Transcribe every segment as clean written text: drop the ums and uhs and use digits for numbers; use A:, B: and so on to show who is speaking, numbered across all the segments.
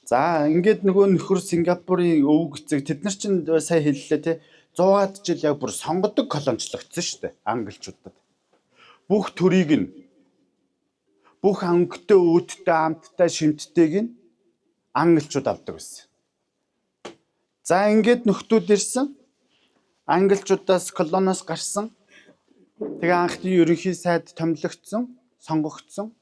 A: За ингээд нөгөө нөхөр Сингапурын өвөг эцэг тэд нар чинь сая хэллээ те 100-аад жил яг бүр сонгодог колоничлогдсон шүү дээ англичуудад. Бүх төрийг нь бүх өнгөтэй өөдтэй амттай шимттэйг нь англичууд авдаг байсан. За ингээд нөхдүүд ирсэн англичуудаас колониос гарсан. Тэгээ анхны ерөнхий сайд томилогдсон, сонгогдсон.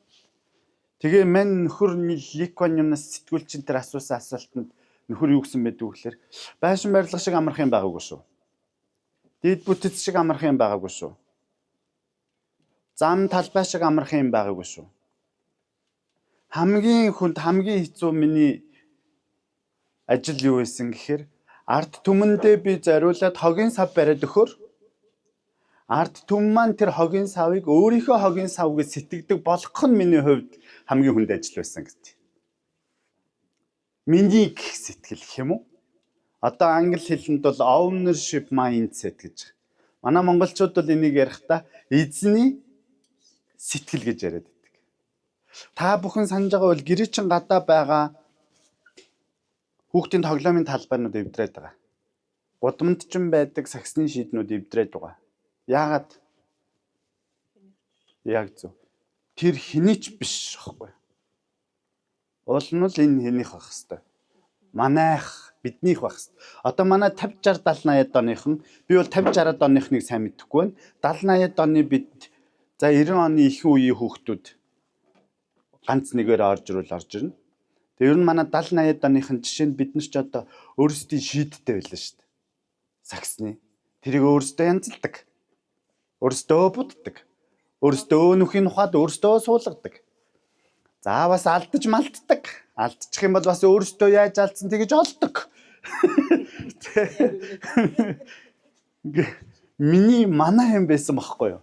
A: Тэгээ мань нөхөр Ликваньюнаас сэтгүүлчин тэр асуусан асуултанд нөхөр юу гэсэн байдаг вэ гэхээр байшин барилга шиг амарх юм байгаагүй шүү. Дид бүтэц шиг амарх юм байгаагүй шүү. Зам талбай шиг амарх юм байгаагүй шүү. Хамгийн хүнд хамгийн хэцүү миний ажил юу байсан гэхээр ард түмэндээ би зориулаад хогийн сав бариад өгөхөр ард түмэн маань тэр хогийн савыг өөрийнхөө хогийн сав гэж сэтгэдэг болгох нь миний хувьд хамгийн хүнд ажил байсан гэдэг. Миний гэх сэтгэл гэх юм уу? Одоо англи хэлэнд бол ownership mindset гэж. Манай монголчууд бол энийг ярихдаа эзний сэтгэл гэж яриад байдаг. Та бүхэн санаж байгаа бол гэрээчин гадаа байгаа хүүхдийн тоглоомын талбайнууд эвдрээд байгаа. Гудамд ч байдаг саксны шийднүүд эвдрээд байгаа. Яагаад? Яг зөв. Тэр хинийч биш аахгүй. Уул нь л энэ хэнийх байх хэвээр. Манайх биднийх байх хэвээр. Одоо манай 50 60 70 80 оныхан би бол 50 60 оныхныг сайн мэдэхгүй байна. 70 80 оны бид за 90 оны их үеийн хүүхдүүд ганц нэгээр орж ирнэ. Тэгээ ер нь манай 70 80 оныхын жишээ нь бид нар ч одоо өөрсдийн шийдтэй байлаа шүү дээ. Саксны. Тэрийг өөрсдөө янзалдаг. Өөрсдөө буддаг. Өөрсдөө нөхийн ухаад өөрсдөө суулгадаг. За бас алдаж малтдаг. Алдчих юм бол бас өөрсдөө яаж алдсан тэгэж олдог. Миний манай юм байсан байхгүй юу?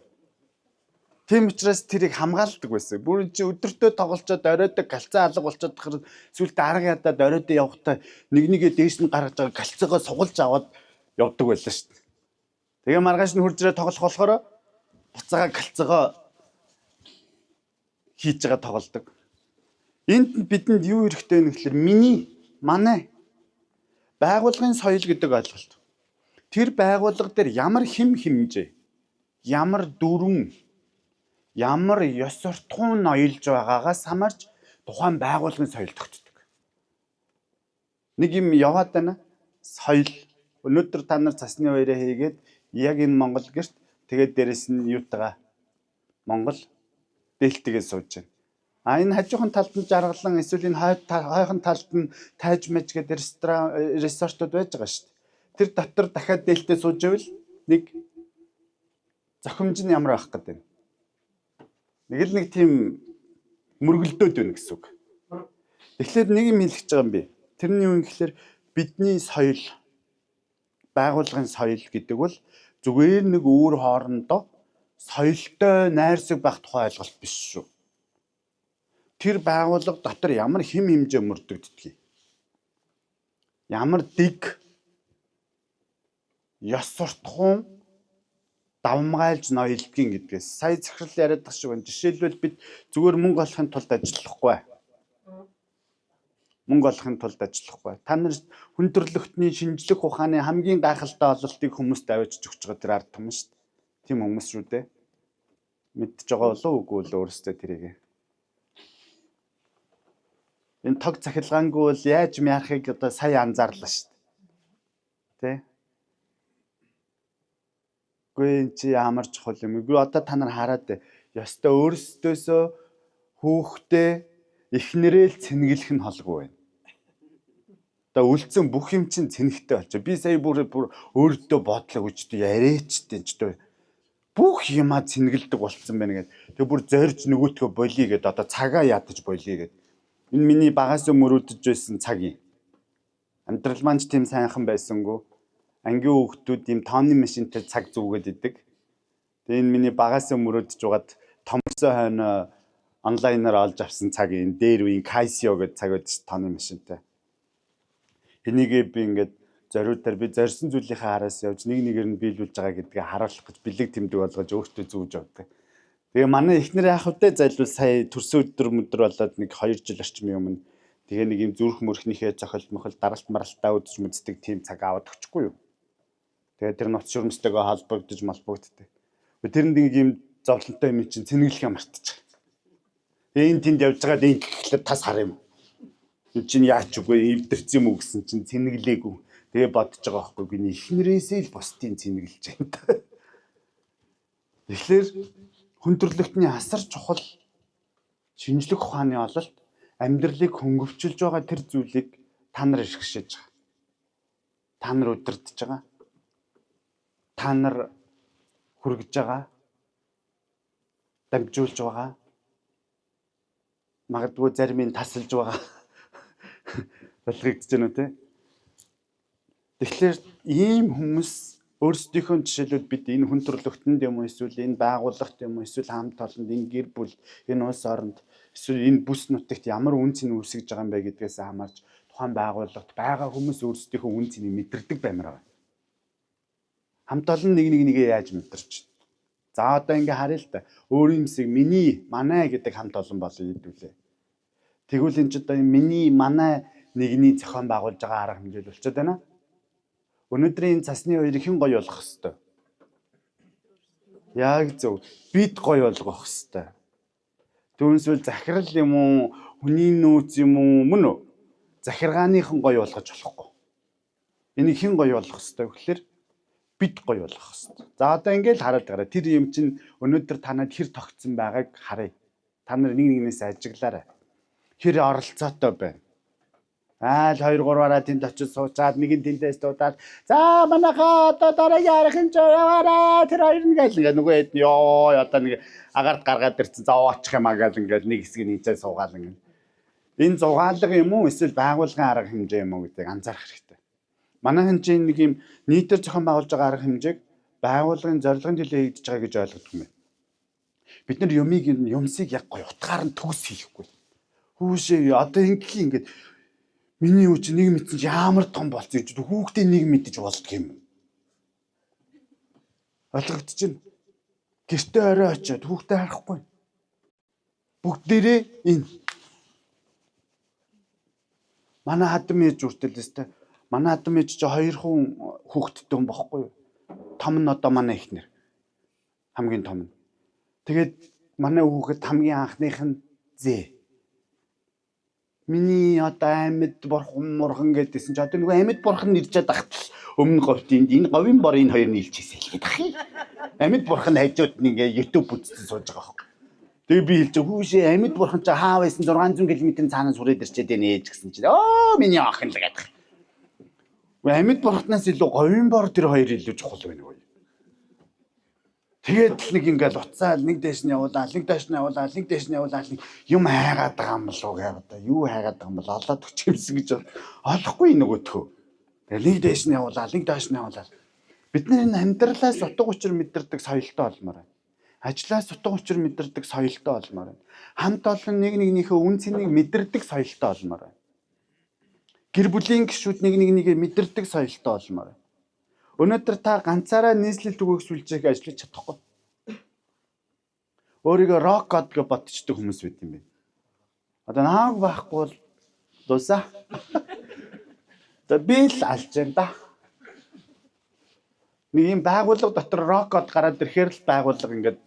A: Тийм учраас тэрийг хамгаалдаг байсан. Бүр чи өдөртөө тоглолцоод оройдоо галцаа алга болчиход тахэр сүлд арга ядаад оройдоо явахдаа нэгээ дээш нь гаргаж байгаа галцаага сугалж аваад явдаг байлаа шүү дээ. Тэгээ маргааш нь хурж ирээ тоглох болохоор буцаага галцаага хийж байгаа тоглодог. Энд бидэнд юу хэрэгтэй вэ гэхээр манай байгууллагын соёл гэдэг ойлголт. Тэр байгууллага дээр ямар хэм хэмжээ, ямар дүрм, ямар ёс суртахуун ноёлж байгаагаас хамаарч тухайн байгууллагын соёл тогтдог. Нэг юм яваад байна. Соёл. Өнөөдөр та нар цасны хоёроо хийгээд яг энэ Монгол гэрт тэгээд дээрэс нь юутайгаа Монгол дээлтэйгээ сууж байна. А энэ хажуухан талд нь жаргалан эсвэл энэ хойхон талд нь тайж мэж гэдэг ресортууд байж байгаа шүү дээ. Тэр дотор дахиад дээлтэй сууж ивэл нэг зохимж нь ямар байх гэдэг. Нэг тийм мөргөлдөөд байна гэсэн үг. Тэгэхээр нэг юм хэлэх гэж байгаа юм би. Тэрний юу гэхээр бидний соёл байгууллагын соёл гэдэг бол зүгээр нэг өөр хоорондоо соёлтой найрсаг байх тухай ойлголт биш шүү. Тэр байгууллага дотор ямар хэм хэмжээ мөрдөгддөг. Ямар дэг ёс суртахуун давмгайлж ноёлдгийн гэдгээс сая захирал яриад байгаа шиг байна. Жишээлбэл бид зүгээр мөнгө олохын тулд ажиллахгүй. Мөнгө олохын тулд ажиллахгүй. Та нар хүн төрөлхтний шинжлэх ухааны хамгийн гайхалтай ололтыг хүмүүст авчиж өгч байгаа тэр ард түмэн шүү дээ. Тийм хүмүүс шүү дээ. Мэдж байгаа болов уу үгүй л өөрөөсөө тэрийг. Энэ тог захиргаангүй бол яаж мяахыг одоо сая анзаарлаа шүү дээ. Тэ? Гүй чи ямар чухал юм. Үгүй одоо та нар хараад ёстой өөрсдөөсөө хүүхдээ эхнэрээ л цэнгэлэх нь холгүй байна. Одоо үлдсэн бүх юм чинь цэнэгтэй болчих. Би сая бүр өөртөө бодлоо үжтэй яриачтэй ч дээ. Бүх юмаа цэнгэлдэг болцсон байна гэдэг. Тэг бүр зорж нөгөөтгөө болиё гэдэг одоо цагаа ядаж болиё гэдэг. Энэ миний багаас мөрөдөж байсан цаг юм. Амьдрал маань ч тийм сайхан байсангүй. Ангийн хүүхдүүд ийм тооны машинтай цаг зүгээд идэг. Тэгээ энэ миний багаас мөрөдөж угаад томорсоо хойно онлайнаар олж авсан цаг энэ дээр үеийн Casio гэдэг цаг байдаг ш тооны машинтай. Энийгээ би ингээд зориудаар би зорьсон зүйлийнхээ хараас явж нэгээр нь биелүүлж байгаа гэдгээ харуулах гэж бэлэг тэмдэг болгож өөртөө зүүж авдаг. Тэгээ манай эхнэр яах вэ? Зайлвал сая төрсөн өдөр болоод нэг 2 жил орчмын өмнө Тэгээ нэг юм зүрх мөрхнийхээ цохилт мохол даралт маралтаа үдж мэддэг тийм цаг аваад өгчихгүй юу. Тэгээ тэр ноц шуурмстайгаа холбогдож малбогддог. Тэр нэг юм зовлонтой юм чинь цэнэглэхээ мартчих. Энэ тэнд явж байгаад энэ гэхлээр тас хар юм. Энэ чинь яач үгүй эвдэрч юм уу гэсэн чинь цэнэглээгүй. Тэгээ бодож байгаа байхгүй би эхнэрээсээ л бусдын цэнэглэж байна та. Тэгэхээр хүндрэлтний асар чухал шинжлэх ухааны ололт амьдралыг хөнгөвчилж байгаа тэр зүйлийг та нар иргшээж байгаа. Та нар удирдах байгаа. Та нар хүргэж байгаа. Дамжуулж байгаа. Магадгүй зарим нь тасалж байгаа. Болгогдож байна үү те? Тэгэхээр ийм хүмүүс өөрсдийнхөө жишээлүүд бид энэ хүн төрөлхтөнд юм уу эсвэл энэ байгууллагт юм уу эсвэл хамт олонд энэ гэр бүл энэ улс оронд эсвэл энэ бүс нутагт ямар үн цэн үүсгэж байгаа юм бэ гэдгээс хамаарч тухайн байгууллагт байгаа хүмүүс өөрсдийнхөө үн цэнийг мэдэрдэг баймаар байна. Хамт олон нэгээ яаж мэдэрч. За одоо ингээ харъя л та. Өөрийн юмсыг миний, манай гэдэг хамт олон болоо хэдүүлээ. Тэгвэл энэ ч одоо миний, манай нэгний зохион байгуулж байгаа арга хэмжээл болчиход байна. Өнөөдрийн цасны хоёрыг хэн гоё болгох хэвээр. Яг зөв. Бид гоё болгох хэвээр. Түүнсвэл захирал юм уу, хүний нөөц юм уу, мөн үү? Захиргааныхан гоё болгож болохгүй. Энийг хэн гоё болгох хэвээр гэхээр бид гоё болгох хэвээр. За одоо ингээл хараад гараа. Тэр юм чинь өнөөдөр танад хэр тогтсон байгааг харъя. Та нар нэг нэгнээс ажиглаарай. Хэр оролцоотой байна. Айл 2 3-аараа тэнд очиж суучаад нэг нь тэндээс дуудаад за манайхаа одоо дараагийн арга хэмжээ яваарай тэр хоёр нь гэл ингээ нөгөө хэд ёо одоо нэг агард гаргаад ирсэн за оочих юм аа гэл ингээл нэг хэсгийг нийцээ суугаал ингээ энэ зугаалга юм уу эсвэл байгуулгын арга хэмжээ юм уу гэдгийг анзаарах хэрэгтэй. Манайхан чинь нэг юм нийтээр зохион байгуулж байгаа арга хэмжээг байгуулгын зорилгын төлөө хийгдэж байгаа гэж ойлгодог юм байна. Бид нар юмсыг яг гоё утгаар нь төгс хийхгүй. Хүүшээ одоо ингээд миний үуч нэг мэдсэн чи ямар том болсон ч хүүхдээ нэг мэдэж болдго юм. Ойлгогдож байна. Гэртээ орой очиод хүүхдээ харахгүй. Бүгдээрээ энэ манай хадам ээж үртэлээстэй. Манай хадам ээж чи 2 хүн хүүхэдтэй хүн бохгүй юу? Том нь одоо манай эхнэр. Хамгийн том нь. Тэгээд манай хүүхэд хамгийн анхных нь зээ. Миний одоо амьд бурхан гэдээсэн чи одоо нөгөө амьд бурхан нэрчээд ахтал өмнө говьт энэ говийн бор энэ хоёр нийлчихсэн хэлгээд ах юм. Амьд бурхан хажууд нь ингээ YouTube үзсэн сууж байгаа хөө. Тэгээ би хэлж хүүшээ амьд бурхан чи хаа байсан 600 км-ийн цаанаас хүрээд ирчээд байна ээж гэсэн чи миний охин л гэдэг. Амьд бурханаас илүү говийн бор тэр хоёр илүү чухал байна гоё. Тэгээд нэг ингээл уцаал нэг дэш нь явуулаад нэг дэш нь явуулаад нэг дэш нь явуулаад юм хайгаад байгаа юм болов уу гэдэг. Юу хайгаад байгаа юм бол олоод өчгөөс гэж олохгүй нөгөөтхөө. Тэгээд нэг дэш нь явуулаад нэг дэш нь явуулаад бид нар энэ амьдралаас утга учир мэдэрдэг соёлтой болмоор байна. Ажлаас утга учир мэдэрдэг соёлтой болмоор байна. Хамт олон нэг нэгнийхээ үн цэнийг мэдэрдэг соёлтой болмоор байна. Гэр бүлийн гишүүд нэг нэгнийгээ мэдэрдэг соёлтой болмоор байна. Өнөөдөр та ганцаараа нийслэл түгээгсүүлжээг ажиллаж чадахгүй. Өөрийгөө рок god гэж бодчихдог хүмүүс байт юм байна. Одоо нааг байхгүй бол дуусаа. Би л алж байна да. Нэг юм байгууллага дотор рок god гараад ирэхээр л байгууллага ингээд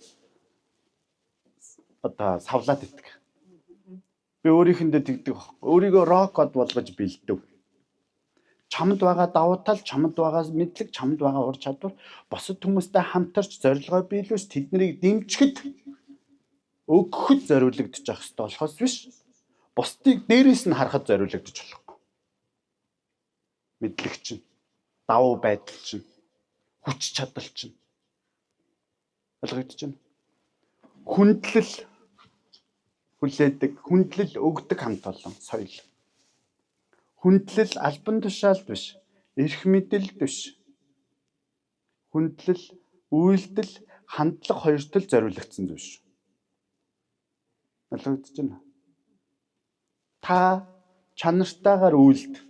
A: одоо савлаад идэх. Би өөрийнхэндээ тэгдэг байхгүй. Өөрийгөө рок god болгож бэлдэв. Чамд байгаа давуу тал, чамд байгаа мэдлэг, чамд байгаа ур чадвар босод хүмүүстэй хамтарч зорилгоо биелүүлж тэднийг дэмжихэд өгөхөд зориулагдчих байх ёстой болохоос биш. Бусдыг дээрээс нь харахад зориулагдчих болохгүй. Мэдлэг чинь, давуу байдал чинь, хүч чадал чинь. Ойлгогдож байна. Хүндлэл хүлээдэг, хүндлэл өгдөг хамт олон соёл. Хүндлэл албан тушаалд биш, эрх мэдэлд биш. Хүндлэл, үйлдэл, хандлага хоёрт л зориулагдсан зүйл шүү. Ойлгогдож байна. Та чанартайгаар үйлд.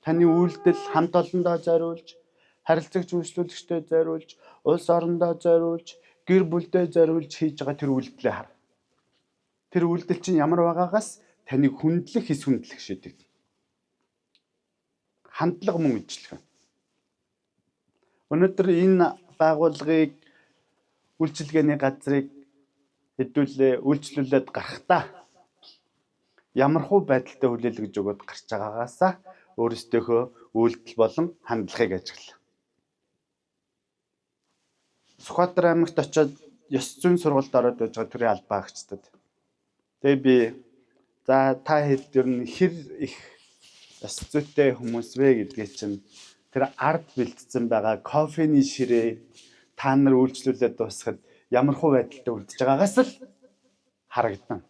A: Таны үйлдэл хамт олондоо зориулж, харилцагч үйлчлүүлэгчтэй зориулж, улс орондоо зориулж, гэр бүлдээ зориулж хийж байгаа тэр үйлдэлээ хар. Тэр үйлдэл чинь ямар байгаагаас таныг хүндлэх, эс хүндлэх шийдэг. Хандлага мөн ижилхэн. Өнөөдөр энэ байгууллагыг үйлчилгээний газрыг үйлчлүүлээд гарахдаа ямар хуу байдалтай хүлээлгэж өгöd гарч байгаагаасаа өөрсдийнхөө үйлдэл болон хандлагыг ажиглав. Сүхбаатар аймагт очиод ёс зүйн сургуульд ороод байж байгаа төрийн албаа агчдад. Тэгээ би за та хэд ер нь хэр их ёс зүйтэй хүмүүс вэ гэдгийг чинь тэр ард бэлдсэн байгаа кофений ширээ та нар үйлчлүүлээд дуусахад ямар хуу байдалтай үлдэж байгаагаас л харагдана.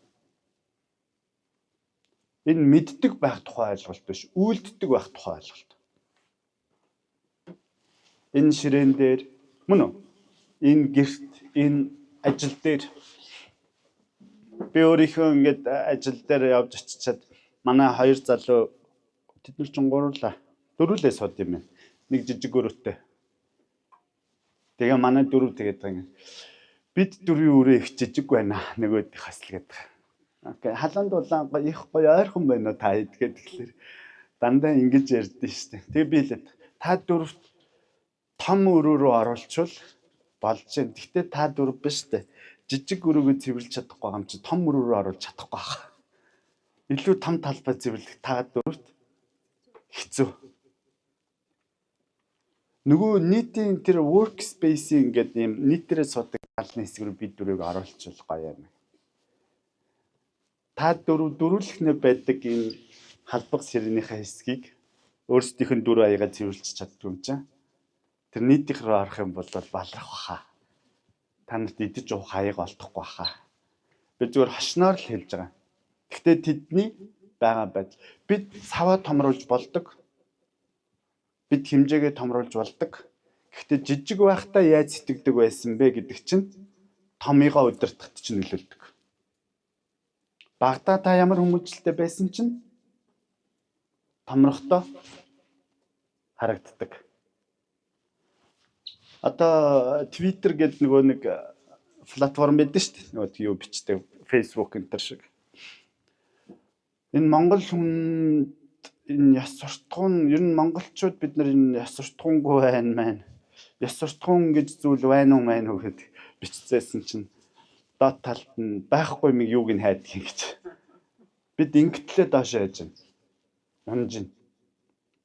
A: Энэ мэддэг байх тухай ойлголт биш, үйлддэг байх тухай ойлголт. Энэ ширээн дээр мөн үү? Энэ гэрт, энэ ажил дээр би өөрийнхөө ингээд ажил дээр явж очичаад манай хоёр залуу тэд нар ч дөрвөлээ сууд юм байна. Нэг жижиг өрөөтэй. Тэгээ манай дөрөв тэгээд байгаа юм. Бид дөрвийн өрөө их жижиг байна. Нөгөөдийн хасл гэдэг. Окей, халаанд улаан их гоё ойрхон байна уу та гэдгээд тэгэхээр дандаа ингэж ярьдэн штэ. Тэгээ би л та дөрөвт том өрөө рүү оруулчвал болж байна. Гэхдээ та дөрөв биш штэ. Жижиг өрөөгөө цэвэрлж чадахгүй юм чи том өрөө рүү оруулж чадахгүй байна. Илүү том талбай цэвэрлэх та дөрөвт хэцүү. Нөгөө нийтийн тэр workspace-ийн ингээд юм нийтээрээ суудаг галны хэсэг рүү бид дөрөв оруулчихвал гоё юм. Та дөрвөлхнээ байдаг энэ халбаг ширээнийхээ хэсгийг өөрсдийнх нь дөрөв аягаа цэвэрлж чаддгүй юм чинь. Тэр нийтийнх рүү орох юм бол балрах баха. Та нарт идэж уух аяга олдохгүй баха. Би зүгээр хошноор л хэлж байгаа. Гэхдээ тэдний байгаа байдал бид саваа томруулж болдог. Бид хэмжээгээ томруулж болдог. Гэхдээ жижиг байхдаа яаж сэтгэдэг байсан бэ гэдэг чинь томыгоо удирдахад чинь нөлөөлдөг. Багада та ямар хүмүүжлэлтэй байсан чинь томрохдоо харагддаг. Одоо Twitter гэдэг нөгөө нэг платформ байдаг шүү дээ. Нөгөө юу бичдэг Facebook энэ төр шиг. Энэ Монгол хүн энэ яс суртахуун ер нь монголчууд бид нар энэ яс суртахуунгүй байна маань. Яс суртахуун гэж зүйл байна уу гэд биччихсэн чинь доод талд нь байхгүй миг юуг нь хайдаг юм гэж. Бид ингэтлээ доош яаж юм. Унжин.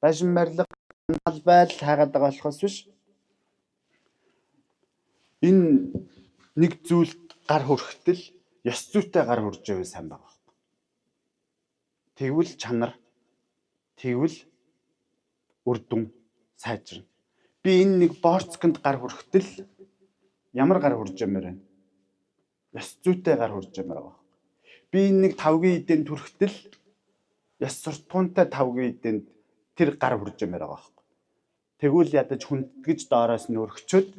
A: Башин барилга байдал хаагаад байгаа болохоос биш. Энэ нэг зүйлд гар хүрэхтэл ёс зүйтэй гар хүрж байвал сайн байгаа. Тэгвэл чанар, тэгвэл үр дүн сайжирна. Би энэ нэг борцконд гар хүрэхтэл ямар гар хүрж юмэр байна? Ёс зүйтэй гар хүрж юмэр байгаа. Би энэ нэг тавгийн эдэнд хүрэхтэл ёс суртахуунтай тавгийн эдэнд тэр гар хүрж юмэр байгаа. Тэгвэл ядаж хүндгэж доороос нь өргөчөөд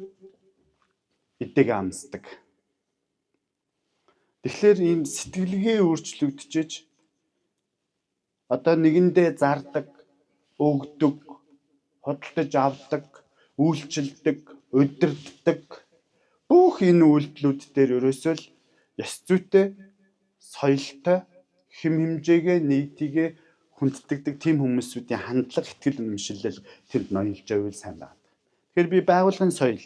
A: эдэг амсдаг. Тэгэхээр ийм сэтгэлгээ өөрчлөгдөж одоо нэгэндээ зардаг, өгдөг, худалдаж авдаг, үйлчилдэг, удирддаг бүх энэ үйлдэлүүд дээр ерөөсөө л ёс зүйтэй, соёлтой, хэм хэмжээгээ нийтийгээ хүнддэгдэг тийм хүмүүсүүдийн хандлага, итгэл үнэмшилэл тэнд ноёлж байвал сайн байна. Тэгэхээр би байгууллагын соёл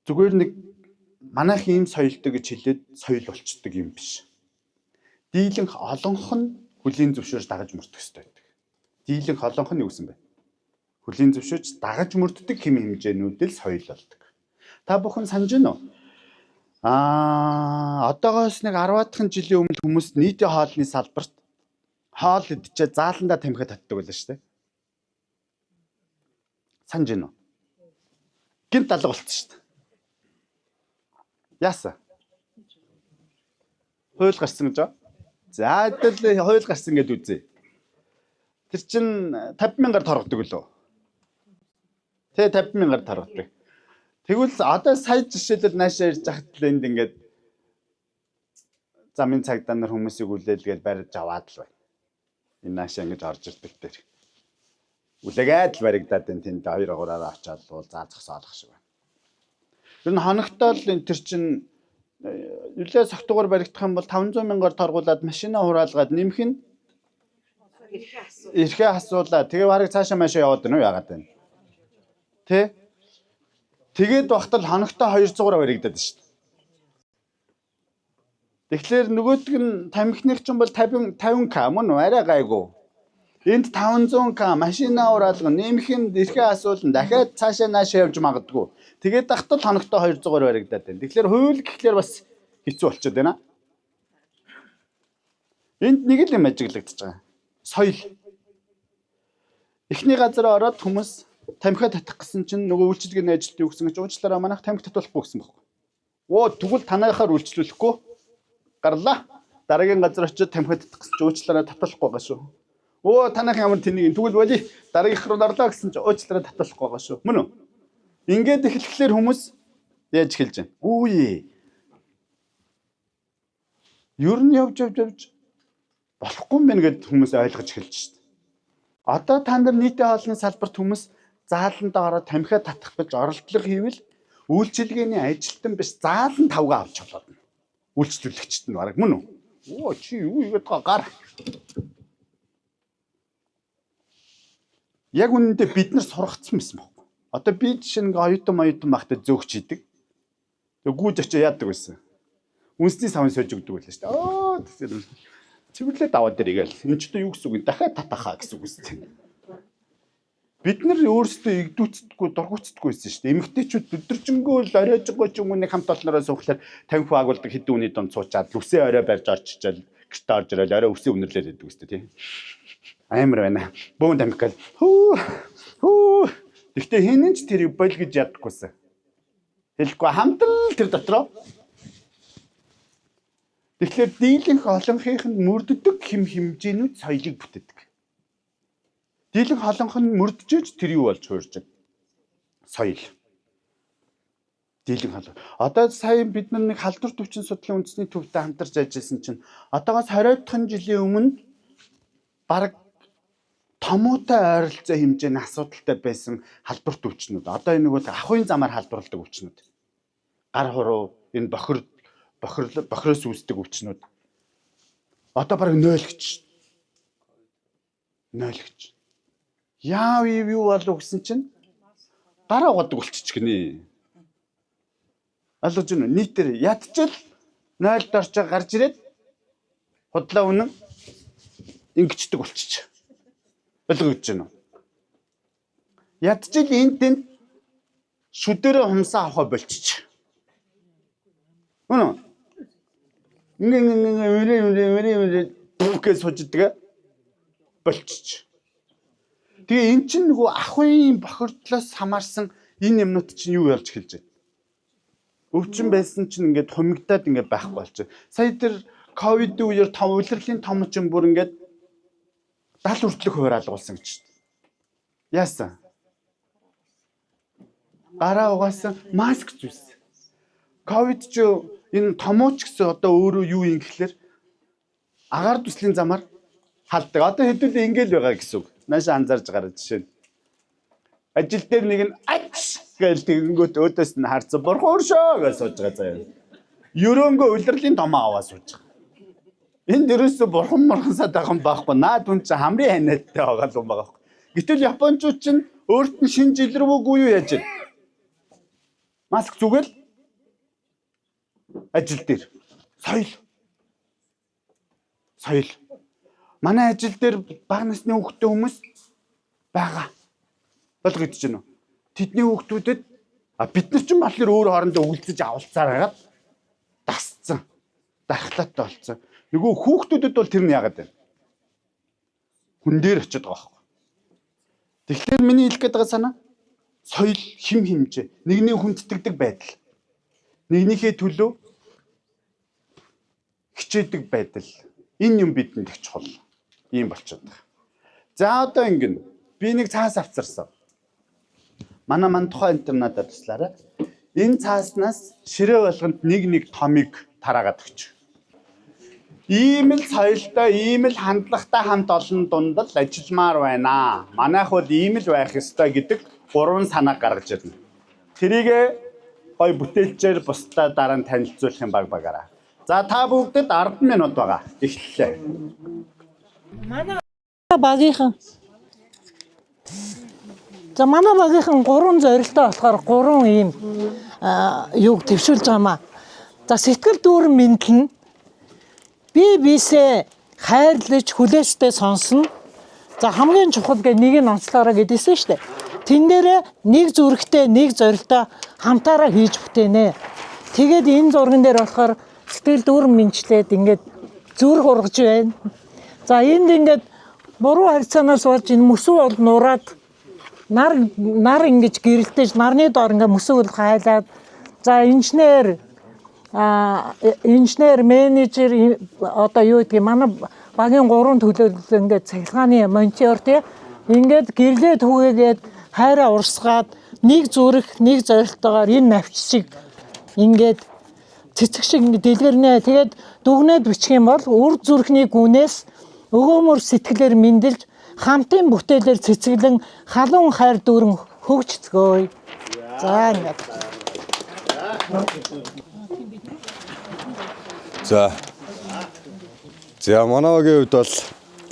A: зүгээр нэг манайх ийм соёлтой гэж хэлээд соёл болчдөг юм биш. Дийлэнх олонх нь хүлийн зөвшөөрж дагаж мөрдөх ёстой байдаг. Дийлэнх олонх нь юу гэсэн бэ? Хүлийн зөвшөөрж дагаж мөрддөг хэм хэмжээнүүдэл соёл болдог. Та бүхэн санаж байна уу? Одоогоос нэг 10-аад жилийн өмнө хүмүүс нийтийн хоолны салбарт хоол идчихээ зааландаа тамхи татдаг байлаа шүү дээ. Санаж байна уу? Гинт алга болчихсон шүү дээ. Яасан? Хууль гарсан гэж байна. За тэгэл хууль гарсан гэдээ үзье. Тэр чин 50,000-аар торгодог лөө. Тэ 50,000-аар торгодог. Тэгвэл одоо сая жишээлбэл наашаа ирж захад л энд ингээд замын цагдаа нар хүмүүсийг үлээлгээл барьж аваад л байна. Энэ наашаа ингэж орж ирдэг дээр. Үлээгээд л баригдаад энэ тэнд 2-3-аар очиад л заазах соолох шиг байна. Тэр нь хоногтоо л энэ тэр чин Юлээ согтуугаар баригдах юм бол 500 мянгаар торгуулад машина хураалгаад нэмэх нь эрхээ асуулаа. Тэгээ барыг цаашаа машаа яваад байна уу яагаад вэ? Тэ? Тэгээд багтал хоногтой 200-аар баригдаад шүү дээ. Тэгэхээр нөгөөдг нь тамхиных чинь бол 50k мөн үү? Арай гайгүй. Энд 500k машина ураалга нэмэхэд эрхээ асуулан дахиад цаашаа наашаа явж магадгүй. Тэгээд багтал хоногтой 200-аар баригдаад байна. Тэгэхээр хууль гэхлээр бас хэцүү болчиход байна. Энд нэг л юм ажиглагдаж байгаа. Соёл. Эхний газар ороод хүмүүс тамхиа татах гэсэн чинь нөгөө үйлчилгээний ажилт юу гэсэн чинь уучлаарай манайх тамхи татуулахгүй гэсэн байхгүй. Тэгвэл танайхаар үйлчлүүлэхгүй гарлаа. Дараагийн газар очиж тамхиа татах гэсэн чинь уучлаарай татуулахгүй байгаа шүү. Танайх ямар тэнийг тэгвэл боли дараагийнх руу нарлаа гэсэн чинь уучлаарай татуулахгүй байгаа шүү. Мөн үү? Ингээд эхлэхлээр хүмүүс яаж эхэлж байна? Үгүй. Ер нь явж болохгүй юм байна гэд хүмүүс ойлгож эхэлж шít. Одоо та нар нийтийн хоолны салбарт хүмүүс зааландаа ороод тамхиа татах гэж оролдлого хийвэл үйлчилгээний ажилтан биш заалан тавга авч болоод үйлчлүүлэгчт нь бараг мөн үү? Чи юу игээд гар. Яг үнэндээ бид нар сургацсан байсан байхгүй. Одоо би жишээ нэг оюутан багтаа зөөгч идэг. Тэг гүйж очиж яадаг байсан. Үнсний савн сольж өгдөг байлаа шүү дээ. Цэвэрлээд аваад иргээл. Энд ч юу гэсэн үг дахиад татахаа гэсэн үг үстэй. Бид нар өөрсдөө игдүүцдэггүй, дургуцдаггүй байсан шүү дээ. Эмэгтэйчүүд өдөржингөө л оройжгоо ч юм уу нэг хамт олноороо суухлаар тамхи агуулдаг хэдэн үний донд суучаад үсээ орой барьж орчичаал гэртээ орж ирэл орой үсээ үнэрлээд байдаг үстэй тийм. Амар байна. Бөөн тамхи гал. Гэхдээ хинэн ч тэрийг бол гэж яддаггүйсэн. Хэлэхгүй хамтрал тэр дотроо. Тэгэхээр дийлэнх олонхийнх нь мөрддөг хэмжээнүүд соёлыг бүтээдэг. Дийлэнх олонх нь мөрдөж тэр юу болж хуурж байна? Соёл. Дийлэнх олонх. Одоо сая бид нэг халдвар төвчин судлалын үндэсний төвтэй хамтарч ажилласан чинь одоогоос 20 жилийн өмнө бараг томоотой ойролцоо хэмжээний асуудалтай байсан халдвар төвчнүүд. Одоо энэ нэг ахуйн замаар халдварладаг өвчнүүд. Гар хуруу, энэ бохироос үүсдэг өвчнүүд. Одоо бараг 0 гэж. Яав юу болов гэсэн чинь гараа угадаг болчих гинэ. Ойлгож байна уу? Нийтээр ядчил 0 дорч гарч ирээд худлаа үнэн ингэждэг болчих. Ойлгож байна уу? Ядчил энд шүдэрэ хумсаа авах болчих. Үнэн. Ингээ бүхгээ суждаг болчих. Тэгээ эн чинь нөгөө ахуйн бохирдлоос хамаарсан энэ юмнууд чинь юу болж эхэлж байна? Өвчин байсан чинь ингээд хумигдаад ингээд байхгүй болчих. Сая тэр ковид үеэр улирлын том чинь бүр ингээд 70 хүртэлх хуваар алгуулсан гэж. Яасан? Гараа угаасан, маск зүйсэн. Ковид ч энэ томооч гэсэн одоо өөрөө юу юм гэхэлэр агаар дүслийн замаар халдаг. Одоо хэдүүлээ ингээл байгаа гэсэн үг. Наашаа анзаарж гараа жишээ. Ажил дээр нэг нь ач гээл тэгэнгүүт өөдөөс нь харцсан бурхан өршөө гэж сууж байгаа заяа. Ерөөнгөө улирлын томоо аваа сууж байгаа. Энд ерөөсө бурхан морхансаад байгаа юм байхгүй. Наад хүн чинь хамрын ханиадтай байгаа юм байгаа байхгүй. Гэтэл японочууд чинь өөрт нь шинэ жил рүүгүй юу яаж вэ? Маск зүгэл ажил дээр соёл. Манай ажил дээр бага насны хүүхдтэй хүмүүс байгаа. Ойлгож байна уу? Тэдний хүүхдүүдэд бид нар ч юм болохоор өөр хоорондоо үлдэж авалцаар хагаад дасцсан. Дархлаатай болцсон. Нөгөө хүүхдүүдэд бол тэр нь яагаад байна? Хүн дээр очиод байгаа байхгүй. Тэгэхээр миний хэлэх гээд байгаа санаа соёл хим хэмжээ. Нэгний хүндэтгдэг байдал. Нэгнийхээ төлөө хичээдэг байдал. Энэ юм бидэнд их чухал. Ийм болчиход байгаа. За одоо ингэн би нэг цаас авцарсан. Манай тухайн интернатад туслаарай. Энэ цааснаас ширээ болгонд нэг томыг тараагаад өгч. Ийм л соёлтой, ийм л хандлагатай хамт олон дунд л ажилламаар байна. Манайх бол ийм л байх ёстой гэдэг 3 санаа гаргаж ирнэ. Тэрийг гой бүтээлчээр бусдаа дараа нь танилцуулах юм багаараа. За та бүгдэд 10 минут байгаа. Эхэллээ.
B: Манай багийнхан. За манай багийнхан 3 зорилттой болохоор 3 ийм юуг төвшүүлж байгаамаа. За сэтгэл дүүрэн мэдлэн бие биесээ хайрлаж хүлээстэй сонсно. За хамгийн чухал гэ нэг нь онцлоороо гэдээсэн шүү дээ. Тэн дээрээ нэг зүрхтэй нэг зорилтоо хамтаараа хийж бүтээнэ. Тэгээд энэ зурган дээр болохоор сэтгэл дүүрэн мэнчлээд ингээд зүрх ургаж байна. За энд ингээд буруу харьцаанаас болж энэ мөсөв бол нураад нар ингэж гэрэлтэж нарны доор ингээд мөсөв бол хайлаад за инженер менежер одоо юу гэдгийг манай багийн 3 төлөөлөл ингээд цахилгааны монитор тий ингээд гэрлээ түгээгээд хайраа урсгаад нэг зүрх нэг зорилтойгоор энэ навч шиг ингээд цэцэг шиг дэлгэрнэ. Тэгээд дүгнээд бичих юм бол үр зүрхний гүнээс өгөөмөр сэтгэлээр мэндэлж хамтын бүтээлээр цэцэглэн халуун хайр дүүрэн хөгжцгөөе. За ингээд.
C: За манайгийн хувьд бол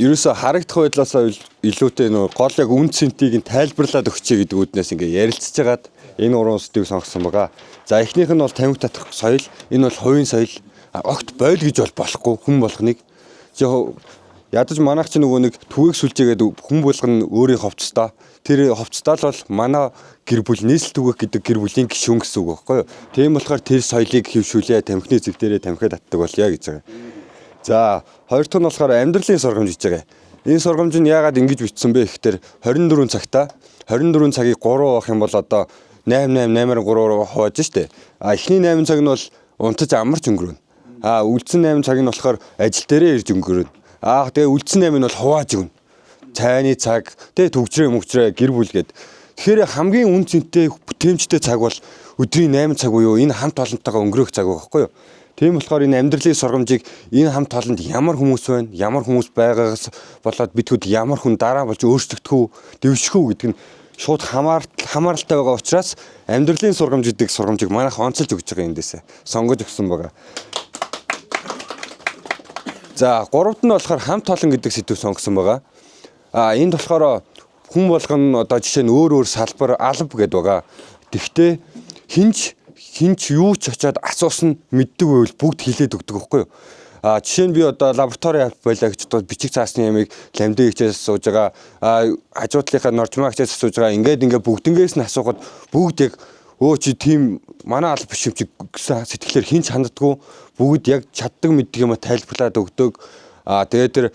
C: ерөөсө харагдах байдлаас илүүтэй нөө гол яг үн цэнтийг нь тайлбарлаад өгчээ гэдэг үүднээс ингээ ярилцж байгаад энэ уран үстийг сонгосон байгаа. За эхнийх нь бол тамхи татах соёл. Энэ бол хувийн соёл. Огт бойл гэж бол болохгүй хүн болгоныг. Ядаж манайх ч нөгөө нэг түгээх сүлжээгээд хүн болгон өөрийн ховцтой. Тэр ховцтой л бол манай гэр бүл нийслэл түгээх гэдэг гэр бүлийн гишүүн гэсэн үг байхгүй юу. Тийм болохоор тэр соёлыг хөвшүүлээ тамхины зэг дээрээ тамхи татдаг болъё гэж байгаа. За хоёр дахь нь болохоор амьдралын сургамж гэж байгаа. Энэ сургамж нь яагаад ингэж бичсэн бэ гэхээр 24 цагтаа 24 цагийг 3 авах юм бол одоо 8-8-8-аар 3-оор хувааж штэ. Эхний 8 цаг нь бол унтаж амарч өнгөрөөнө. Үлдсэн 8 цаг нь болохоор ажил дээрээ ирж өнгөрөөнө. Тэгээ үлдсэн 8 нь бол хувааж өгнө. Цайны цаг, тэгээ төгжрээ гэр бүл гээд. Тэгэхээр хамгийн үн цэнтэй бүтээмжтэй цаг бол өдрийн 8 цаг буюу энэ хамт олонтойгоо өнгөрөх цаг байхгүй юу? Тийм болохоор энэ амьдралын сургамжийг энэ хамт олонд ямар хүмүүс байна, ямар хүмүүс байгаагаас болоод бидгүүд ямар хүн дараа болж өөрчлөгдөх үү, дэвших үү гэдэг нь шууд хамааралтай байгаа учраас амьдралын сургамж гэдэг сургамжийг манайх онцолж өгч байгаа эндээсээ сонгож өгсөн байгаа. За гуравт нь болохоор хамт олон гэдэг сэдв сонгосон байгаа. Энд болохоор хүн болгон одоо жишээ нь өөр салбар алба гэдэг байгаа. Тэгвэл хинч юу ч очиад асуусан мэддэг байвал бүгд хэлээд өгдөг байхгүй юу? Жишээ нь би одоо лаборатори байлаа гэж бодоод бичиг цаасны ямиг ламдын хичээс сууж байгаа, хажуудлынхаа норжмаа хичээс сууж байгаа. Ингээд бүгднгээс нь асуухад бүгд яг чи тийм манай алба биш юм чи гэсэн сэтгэлээр хинч ханддаггүй. Бүгд яг чаддаг мэддэг юм тайлбарлаад өгдөг. Тэгээд тэр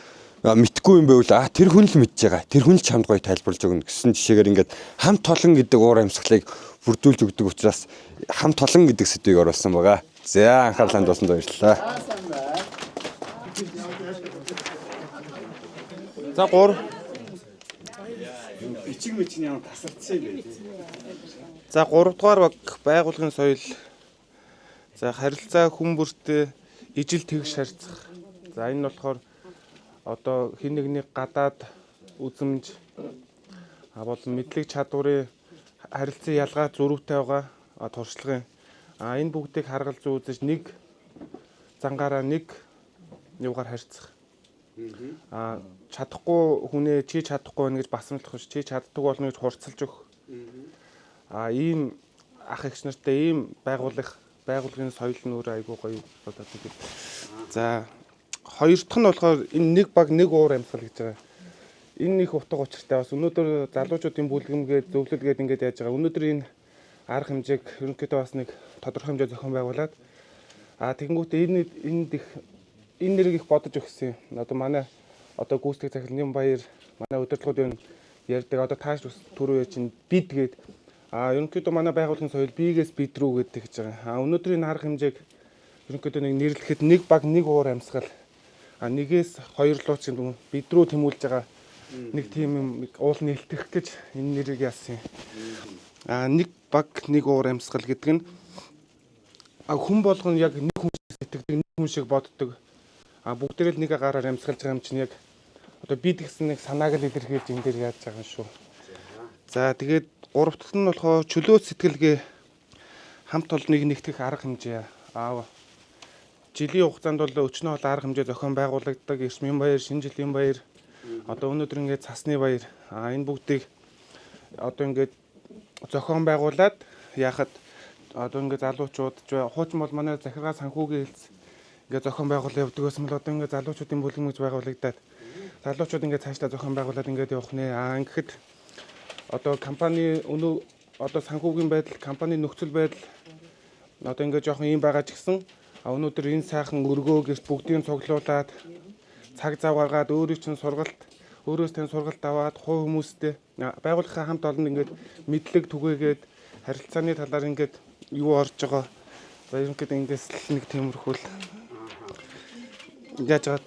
C: мэдхгүй юм байвал тэр хүн л мэдж байгаа. Тэр хүн л чамд гоё тайлбарлаж өгнө гэсэн жишээгээр ингээд хамт олон гэдэг уур амьсгалыг бүрдүүлж өгдөг учраас хамт олон гэдэг сэдвийг оруулсан байгаа. За анхаарлаа хандуулсанд баярлалаа.
D: За 3.
A: Бичиг мичний юм тасарцсан юм байна.
D: За 3 дугаар баг байгуулгын соёл. За харилцаа хүн бүртээ ижил тэгш харьцах. За энэ нь болохоор одоо хин нэгнийг гадаад үзэмж болон мэдлэг чадварын харилцан ялгаа зөрүүтэй байгаа туршлагын энэ бүгдийг харгалж үзэж нэг зангаараа нэг юугаар харьцах. Чадахгүй хүнээ чи чадахгүй байна гэж басамжлах биш, чи чаддаг болно гэж хурцлж өгөх. Ийм ах эгч нартай ийм байгуулгын соёл нь өөрөө айгүй гоё болоод идэв. За хоёр дахь нь болохоор энэ нэг баг нэг уур амьсгал гэж байгаа. Энэ их утга учиртай бас өнөөдөр залуучуудын бүлгэмгээд зөвлөлгээд ингэж яаж байгаа. Өнөөдөр энэ арга хэмжээг ерөнхийдөө бас нэг тодорхой хэмжээ зохион байгуулад тэгэнгүүтээ энэ нэрийг их бодож өгсөн. Одоо манай одоо гүйцэтгэх захирлын баяр манай удирдлагуудын ярьдаг одоо тааш түрүү чинь бид гээд ерөнхийдөө манай байгууллагын соёл биегээс бид рүү гэдэг гэж байгаа. Өнөөдрийн арга хэмжээг ерөнхийдөө нэг нэрлэхэд нэг баг нэг уур амьсгал нэгээс хоёр руу ч юм бид рүү тэмүүлж байгаа нэг тийм юм уул нээлтэх гэж энэ нэрийг яасан юм. Нэг баг нэг уур амьсгал гэдэг нь хүн болгоно яг нэг хүн шиг сэтгэдэг, нэг хүн шиг боддог. Бүгдээрээ л нэг агараар амьсгалж байгаа юм чинь яг одоо бид гэсэн нэг санааг л илэрхийлж энэ дээр яаж байгаа юм шүү. За тэгээд гурав дахь нь болохоор чөлөө сэтгэлгээ хамт олныг нэгтгэх арга хэмжээ. Жилийн хугацаанд бол өчнөө бол арга хэмжээ зохион байгуулагддаг. Эрчмийн баяр, шинэ жилийн баяр, одоо өнөөдөр ингээд цасны баяр. Энэ бүгдийг одоо ингээд зохион байгуулад яхад одоо ингээд залуучууд хуучин бол манай захиргаа санхүүгийн хэлц ингээд зохион байгуулалт явдаг гэсэн бол одоо ингээд залуучуудын бүлэм гэж байгуулагдаад залуучууд ингээд цаашдаа зохион байгуулад ингээд явах нэ. Ингээд одоо компани одоо санхүүгийн байдал, компани нөхцөл байдал одоо ингээд жоохон юм байгаа ч гэсэн өнөөдөр энэ сайхан өргөө гэж бүгдийг цуглуулад цаг зав гаргаад өөрөөс тань сургалт аваад хувь хүмүүстэй байгууллагын хамт олонд ингээд мэдлэг түгээгээд харилцааны талаар ингээд юу орж байгаа баярмгэд ингээс л нэг тиймэрхүү л яаж байгаа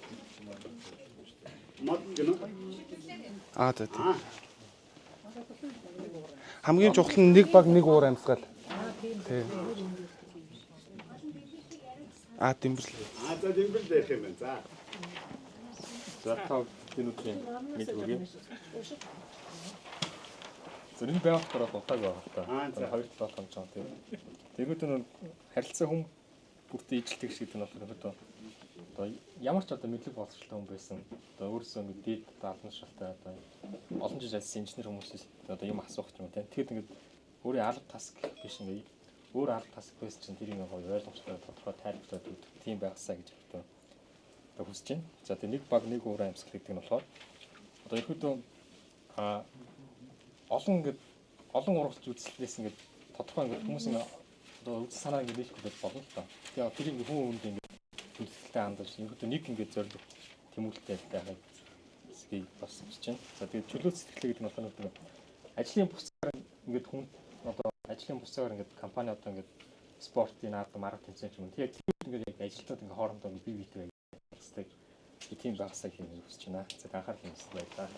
D: за тийм хамгийн чухал нь нэг баг нэг уур амьсгал тийм тэмбэрлээ.
A: За тэмбэрлэл ярих юм байна.
E: За тав минутын мэдвүгэй. Зөвхөн байх дараа дутааг байгаа та. Хоёр талаар хамж байгаа тийм. Тэгвэл энэ харилцаа хүм бүртээ ижил тэгш гэдэг нь болохоор одоо ямар ч одоо мэдлэг боловсролтой хүн байсан. Одоо өөрөөсөө мэдээд даалгавар шалтай одоо олон жил ажилласан инженер хүмүүсээс одоо юм асуух юм тийм. Тэгэхэд ингээд өөрийн алба таск биш ингээд өөр алба таск байсан чинь тэр юм гоё ойлгомжтой тодорхой тайлбарлаад өгдөг тийм байгаасаа гэж одоо хүсэж байна. За тэгээ нэг баг нэг уур амьсгал гэдэг нь болохоор одоо ерөөдөө олон урлагч үзлээс ингээд тодорхой ингээд хүмүүс ингээд одоо үзэл санаа ингээд нийлэхгүй болно л та. Тэгээ тэр ингээд хүн хүнд ингээд хүндэлтэй хандаж ерөөдөө нэг ингээд зориг тэмүүлэлтэй байхад эсгийг бас хийж байна. За тэгээ чөлөө сэтгэлээ гэдэг нь болохоор ажлын буцаар ингээд хүн одоо ажлын буцаагаар ингээд компани одоо ингээд спортын арга тэмцээн юм. Тэгээ ингээд яг ажилтнууд ингээд хоорондоо бие биетэй байгаад тийм багсаа хийх хүсэж байна. За анхаарал хэмжсэн байлаа.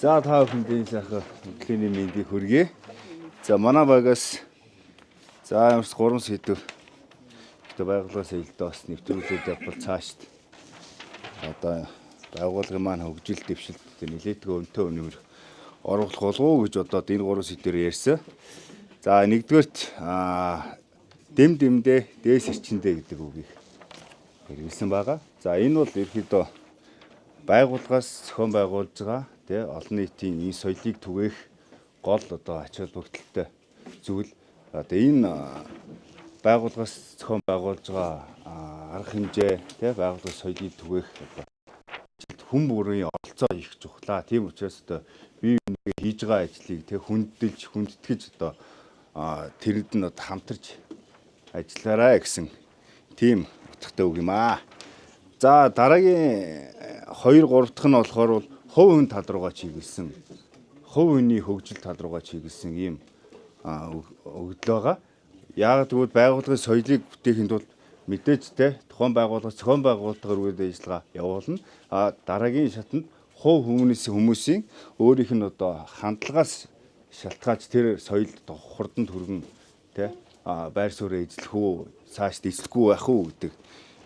A: За та бүхэнд сайхан өглөөний мэндийг хүргэе. За манай багаас за ямарч 3 сэдв байгууллагаас илдээ бас нэвтрүүлээд явбал цаашд одоо байгууллагын маань хөгжил дэвшилт нэлээдгүй өнтөө өнөмөр оруулах болов уу гэж бодоод энэ 3 сэдвээр ярьсан. За нэгдүгээрт дэм дэмдээ дээс ирчэндээ гэдэг үгийг хэрэглэсэн байгаа. За энэ бол ерөөдөө байгууллагаас зохион байгуулж байгаа тий олон нийтийн энэ соёлыг түгээх гол одоо ач холбогдолтой зүйл. Одоо энэ байгууллагаас зохион байгуулж байгаа арга хэмжээ тий байгууллагын соёлыг түгээх хүн бүрийн оролцоо их чухлаа. Тийм учраас одоо бие биенээ хийж байгаа ажлыг тий хүндэтгэж одоо тэрэнд нь хамтарч ажиллаарай гэсэн тийм утгатай үг юм аа. За дараагийн 2 3 дахь нь болохоор хувь хүн тал руугаа чиглэсэн хувь хүний хөгжил тал руугаа чиглэсэн ийм өгдөл байгаа. Яг тэгвэл байгууллагын соёлыг бүтээхэд бол мэдээж те тухайн байгууллага зохион байгуулалтаар үйл ажиллагаа явуулна. Дараагийн шатанд хувь хүмүүсийн өөрийнх нь одоо хандлагаас шалтгаалж тэр соёлд хурдан төргөн те байр суурь эзлэх үү цаашд эзлэхгүй байх уу гэдэг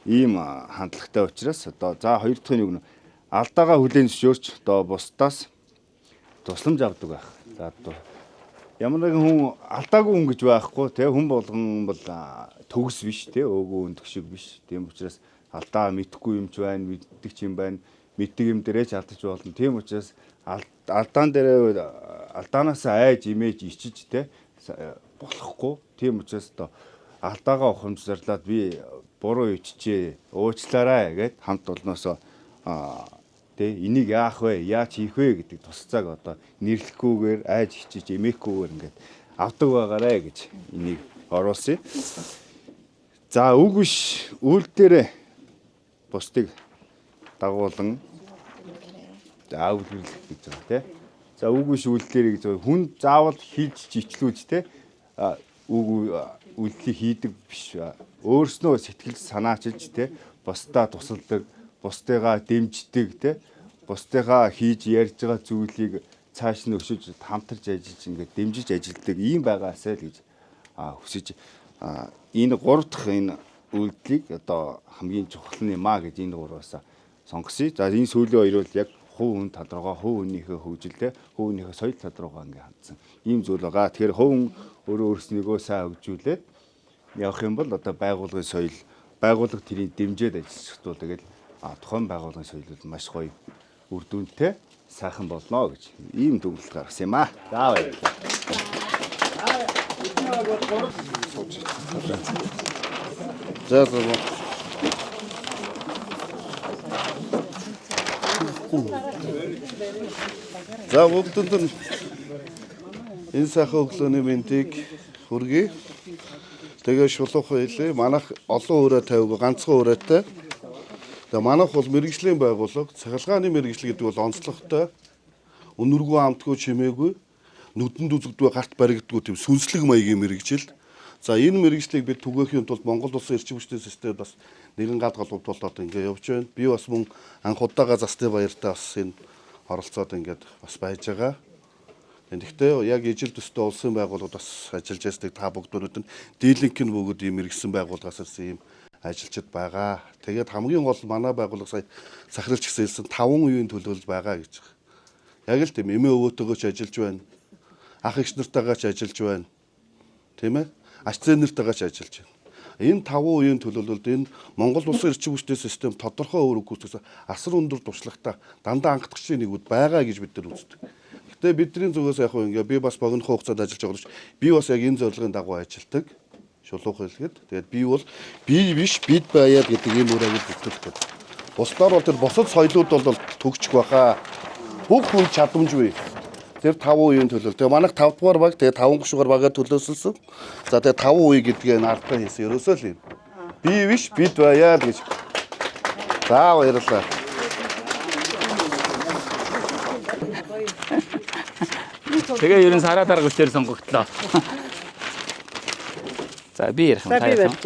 A: ийм хандлагатай учраас одоо за хоёр дахь нь алдаагаа хүлээн зөвшөөрч одоо бусдаас тусламж авдаг байх. За одоо ямар нэгэн хүн алдаагүй хүн гэж байхгүй те хүн болгон бол төгс биш те өөгөө өндөх шиг биш. Тийм учраас алдаа мэдхгүй юм ч байна, мэддэг ч юм байна. Мэддэг юм дээрээ ч алдаж болно. Тийм учраас алдаан дээрээ алдаанаас айж имэж ичиж те болохгүй. Тийм учраас одоо алдаагаа ухамсарлаад би буруу ичжээ уучлаарай гэд хамт олноосоо тэ энийг яах вэ? Яаж хийх вэ гэдэг тусцааг одоо нэрлэхгүйгээр айж хичиж эмээхгүйгээр ингээд авдаг байгаарэ гэж энийг оруулсан. За үг биш үйлдэлээр бусдыг дагуулan заавлуулах гэж байгаа тийм. За үг биш үйлдэлээр гэж хүн заавал хийж чичлүүж тийм үйлдэлийг хийдэг биш. Өөрснөө сэтгэл санаачилж тийм бусдаа тусалдаг, бусдыгаа дэмждэг тийм бусдыгаа хийж ярьж байгаа зүйлийг цааш нь өшөж хамтарч ажиллаж ингээд дэмжиж ажилдаг ийм байгаасай л гэж хүсэж энэ 3 дахь энэ үйлдэлийг одоо хамгийн чухал юм аа гэж энэ 3-аас сонгосон. За энэ сүүлийн хоёр бол яг хувь хүн тал руугаа, хувь хүнийхээ хөгжилтэй, хувь хүнийхээ соёл тал руугаа ингээ хандсан. Ийм зүйл байгаа. Тэгэхээр хувь хүн өөрөө өөрснийгөө сайн хөгжүүлээд явах юм бол одоо байгууллагын соёл, байгууллага тэрийг дэмжиж ажиллах тул тэгэл тухайн байгууллагын соёл маш гоё үр дүнтэй сайхан болно гэж ийм дүгнэлт гаргасан юм аа. За баярлалаа. За.
F: За бүгдэнд нь энэ сайхан өглөөний мэндийг хүргэе. Тэгээ шулуухан хэлээ. Манайх олон өрөө тавиагүй ганцхан өрөөтэй. Тэгээ манайх бол мэрэгжлийн байгууллага, цахилгааны мэрэгжил гэдэг бол онцлогтой. Үнэргүй амтгүй чимээгүй, нүдэнд үзэгдгүй гарт баригдгүй тийм сүнслэг маягийн мэрэгжил. За энэ мэрэгжлийг бид түгээхийн тулд Монгол Улсын эрчим хүчний системд бас нэгэн гал голболтолоод ингээ явж байна. Би бас мөн анх удаага засны баяртаа бас энэ оролцоод ингээд бас байж байгаа. Тэгэхдээ яг ижил төстэй улсын байгууллагууд бас ажиллаж байсныг та бүгдүүд нь дийлэнх нь бүгд ийм иргэсэн байгууллагаас ийм ажилчид байгаа. Тэгээд хамгийн гол манай байгууллага сая сахиралч гэсэн 5 үеийн төлөвлөж байгаа гэж байгаа. Яг л тийм эмээ өвөөтэйгөө ч ажиллаж байна. Ах эгч нартайгаа ч ажиллаж байна. Тийм ээ? Ач зээ нартайгаа ч ажиллаж байна. Энэ 5 үеийн төлөвлөлд энэ Монгол Улсын эрчим хүчний систем тодорхой үүрэг гүйцэтгэсэн асар өндөр туршлагатай дандаа анхдагчийн нэгүүд байгаа гэж бид нар үздэг. Гэтэ бидний зүгээс яг хөө ингээ би бас богино хугацаанд ажиллаж байгаа гэж би бас яг энэ зорилгын дагуу ажилладаг. Шулуухан хэлгээд тэгээд би бол би биш бид байяад гэдэг ийм үүрэг бүтэлдэг. Бусдаар бол тэр босод соёлууд бол төгжих байхаа. Бүх хүн чадамжгүй. Тэр 5 үеийн төлөв. Тэгээ манайх 5 дугаар баг, тэгээ 5 гушуугаар багаар төлөөсөлсөн. За тэгээ 5 үе гэдгээ наардаа хийсэн. Ерөөсөө л юм. Би биш бид байяа л гэж. За баярлалаа.
G: Тэгээ ерөн сараа дарга хүчээр сонгогдлоо. За би ярих юм таа.